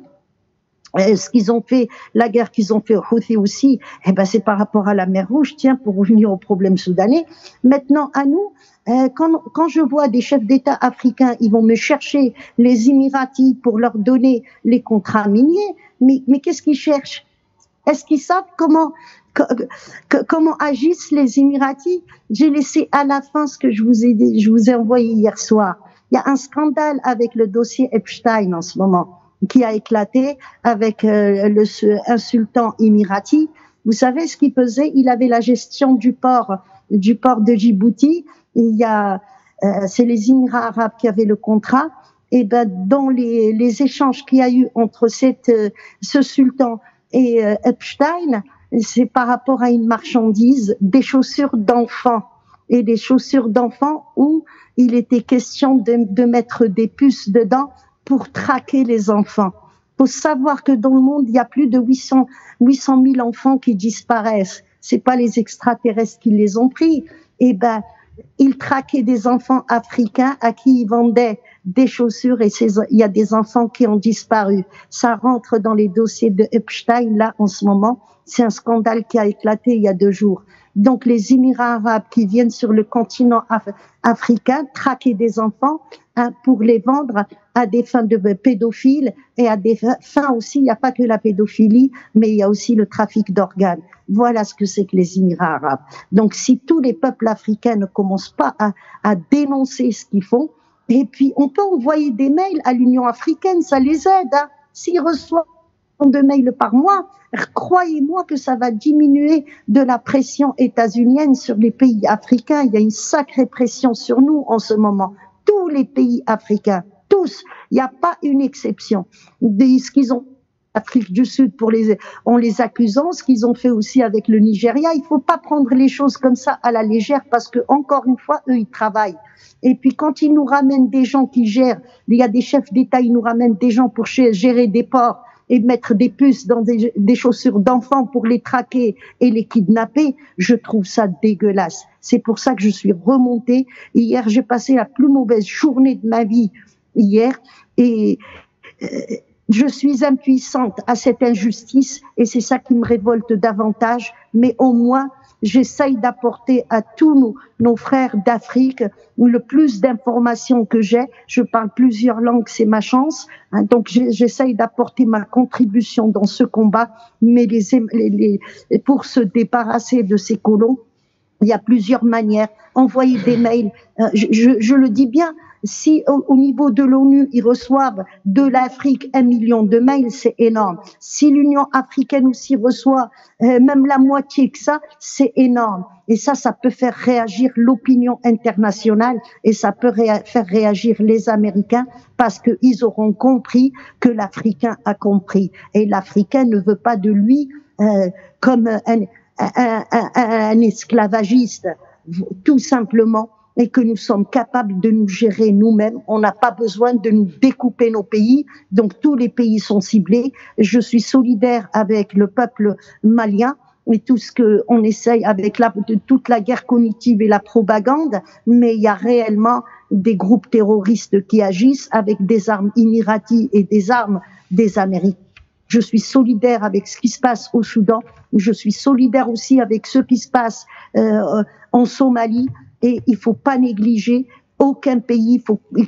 Ce qu'ils ont fait, la guerre qu'ils ont fait aux Houthis aussi, eh ben c'est par rapport à la mer Rouge, tiens, pour revenir au problème soudanais. Maintenant, à nous, quand je vois des chefs d'État africains, ils vont me chercher les Émiratis pour leur donner les contrats miniers, mais qu'est-ce qu'ils cherchent? Est-ce qu'ils savent comment agissent les Émiratis? J'ai laissé à la fin ce que je vous ai envoyé hier soir. Il y a un scandale avec le dossier Epstein en ce moment, qui a éclaté avec un sultan émirati. Vous savez ce qu'il faisait? Il avait la gestion du port de Djibouti. C'est les Émirats arabes qui avaient le contrat. Et ben dans les échanges qu'il y a eu entre ce sultan et Epstein, c'est par rapport à une marchandise, des chaussures d'enfants. Et des chaussures d'enfants où il était question de mettre des puces dedans pour traquer les enfants. Faut savoir que dans le monde, il y a plus de 800 000 enfants qui disparaissent. C'est pas les extraterrestres qui les ont pris. Eh ben, ils traquaient des enfants africains à qui ils vendaient des chaussures et il y a des enfants qui ont disparu. Ça rentre dans les dossiers de Epstein, là, en ce moment. C'est un scandale qui a éclaté il y a 2 jours. Donc, les Émirats arabes qui viennent sur le continent africain traquer des enfants pour les vendre à des fins de pédophiles et à des fins aussi, il n'y a pas que la pédophilie, mais il y a aussi le trafic d'organes. Voilà ce que c'est que les Émirats arabes. Donc, si tous les peuples africains ne commencent pas à dénoncer ce qu'ils font, et puis on peut envoyer des mails à l'Union africaine, ça les aide. S'ils reçoivent de mails par mois, croyez-moi que ça va diminuer de la pression états-unienne sur les pays africains. Il y a une sacrée pression sur nous en ce moment. Tous les pays africains, tous, il n'y a pas une exception. Ce qu'ils ont Afrique du Sud en les accusant, ce qu'ils ont fait aussi avec le Nigeria, il faut pas prendre les choses comme ça à la légère parce que encore une fois, eux, ils travaillent. Et puis quand ils nous ramènent des gens qui gèrent, il y a des chefs d'État, ils nous ramènent des gens pour gérer des ports et mettre des puces dans des chaussures d'enfants pour les traquer et les kidnapper, je trouve ça dégueulasse. C'est pour ça que je suis remontée. Hier, j'ai passé la plus mauvaise journée de ma vie hier et je suis impuissante à cette injustice et c'est ça qui me révolte davantage. Mais au moins, j'essaye d'apporter à tous nos frères d'Afrique le plus d'informations que j'ai. Je parle plusieurs langues, c'est ma chance. Donc j'essaye d'apporter ma contribution dans ce combat. Mais pour se débarrasser de ces colons, il y a plusieurs manières. Envoyer des mails, je le dis bien. Si au niveau de l'ONU, ils reçoivent de l'Afrique 1 million de mails, c'est énorme. Si l'Union africaine aussi reçoit même la moitié que ça, c'est énorme. Et ça peut faire réagir l'opinion internationale et ça peut faire réagir les Américains parce qu'ils auront compris que l'Africain a compris. Et l'Africain ne veut pas de lui comme un esclavagiste, tout simplement. Et que nous sommes capables de nous gérer nous-mêmes. On n'a pas besoin de nous découper nos pays. Donc tous les pays sont ciblés. Je suis solidaire avec le peuple malien et tout ce que on essaye avec toute la guerre cognitive et la propagande. Mais il y a réellement des groupes terroristes qui agissent avec des armes émiraties et des armes des Américains. Je suis solidaire avec ce qui se passe au Soudan. Je suis solidaire aussi avec ce qui se passe en Somalie. Et il faut pas négliger aucun pays.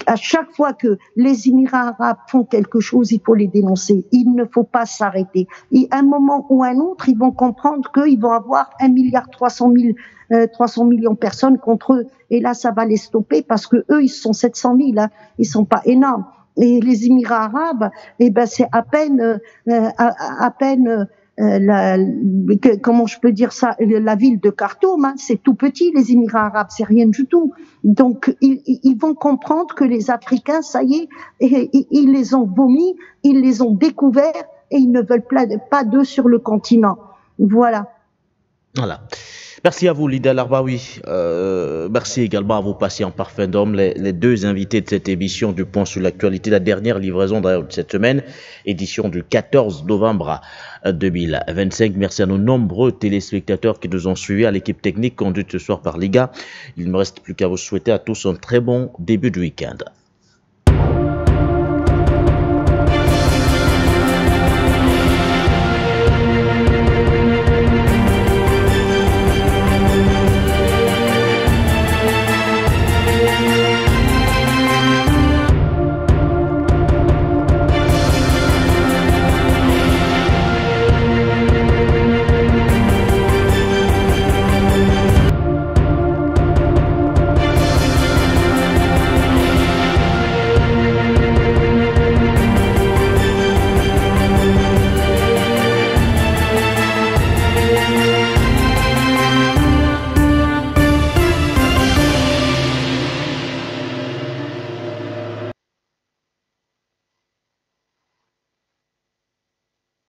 À chaque fois que les Émirats arabes font quelque chose, il faut les dénoncer. Il ne faut pas s'arrêter. Et à un moment ou un autre, ils vont comprendre qu'ils vont avoir 1,3 milliard de personnes contre eux. Et là, ça va les stopper parce que eux, ils sont 700 000. Hein. Ils sont pas énormes. Et les Émirats arabes, c'est à peine comment je peux dire ça, la ville de Khartoum, hein, c'est tout petit, les Émirats arabes, c'est rien du tout. Donc, ils vont comprendre que les Africains, ça y est, ils les ont vomis, ils les ont découverts et ils ne veulent pas d'eux sur le continent. Voilà. Voilà. Merci à vous, Lida Larbaoui. Merci également à vos patients parfaits d'hommes, les deux invités de cette émission du Point sur l'actualité, la dernière livraison d'ailleurs de cette semaine, édition du 14 novembre 2025. Merci à nos nombreux téléspectateurs qui nous ont suivis, à l'équipe technique conduite ce soir par Liga. Il ne me reste plus qu'à vous souhaiter à tous un très bon début de week-end.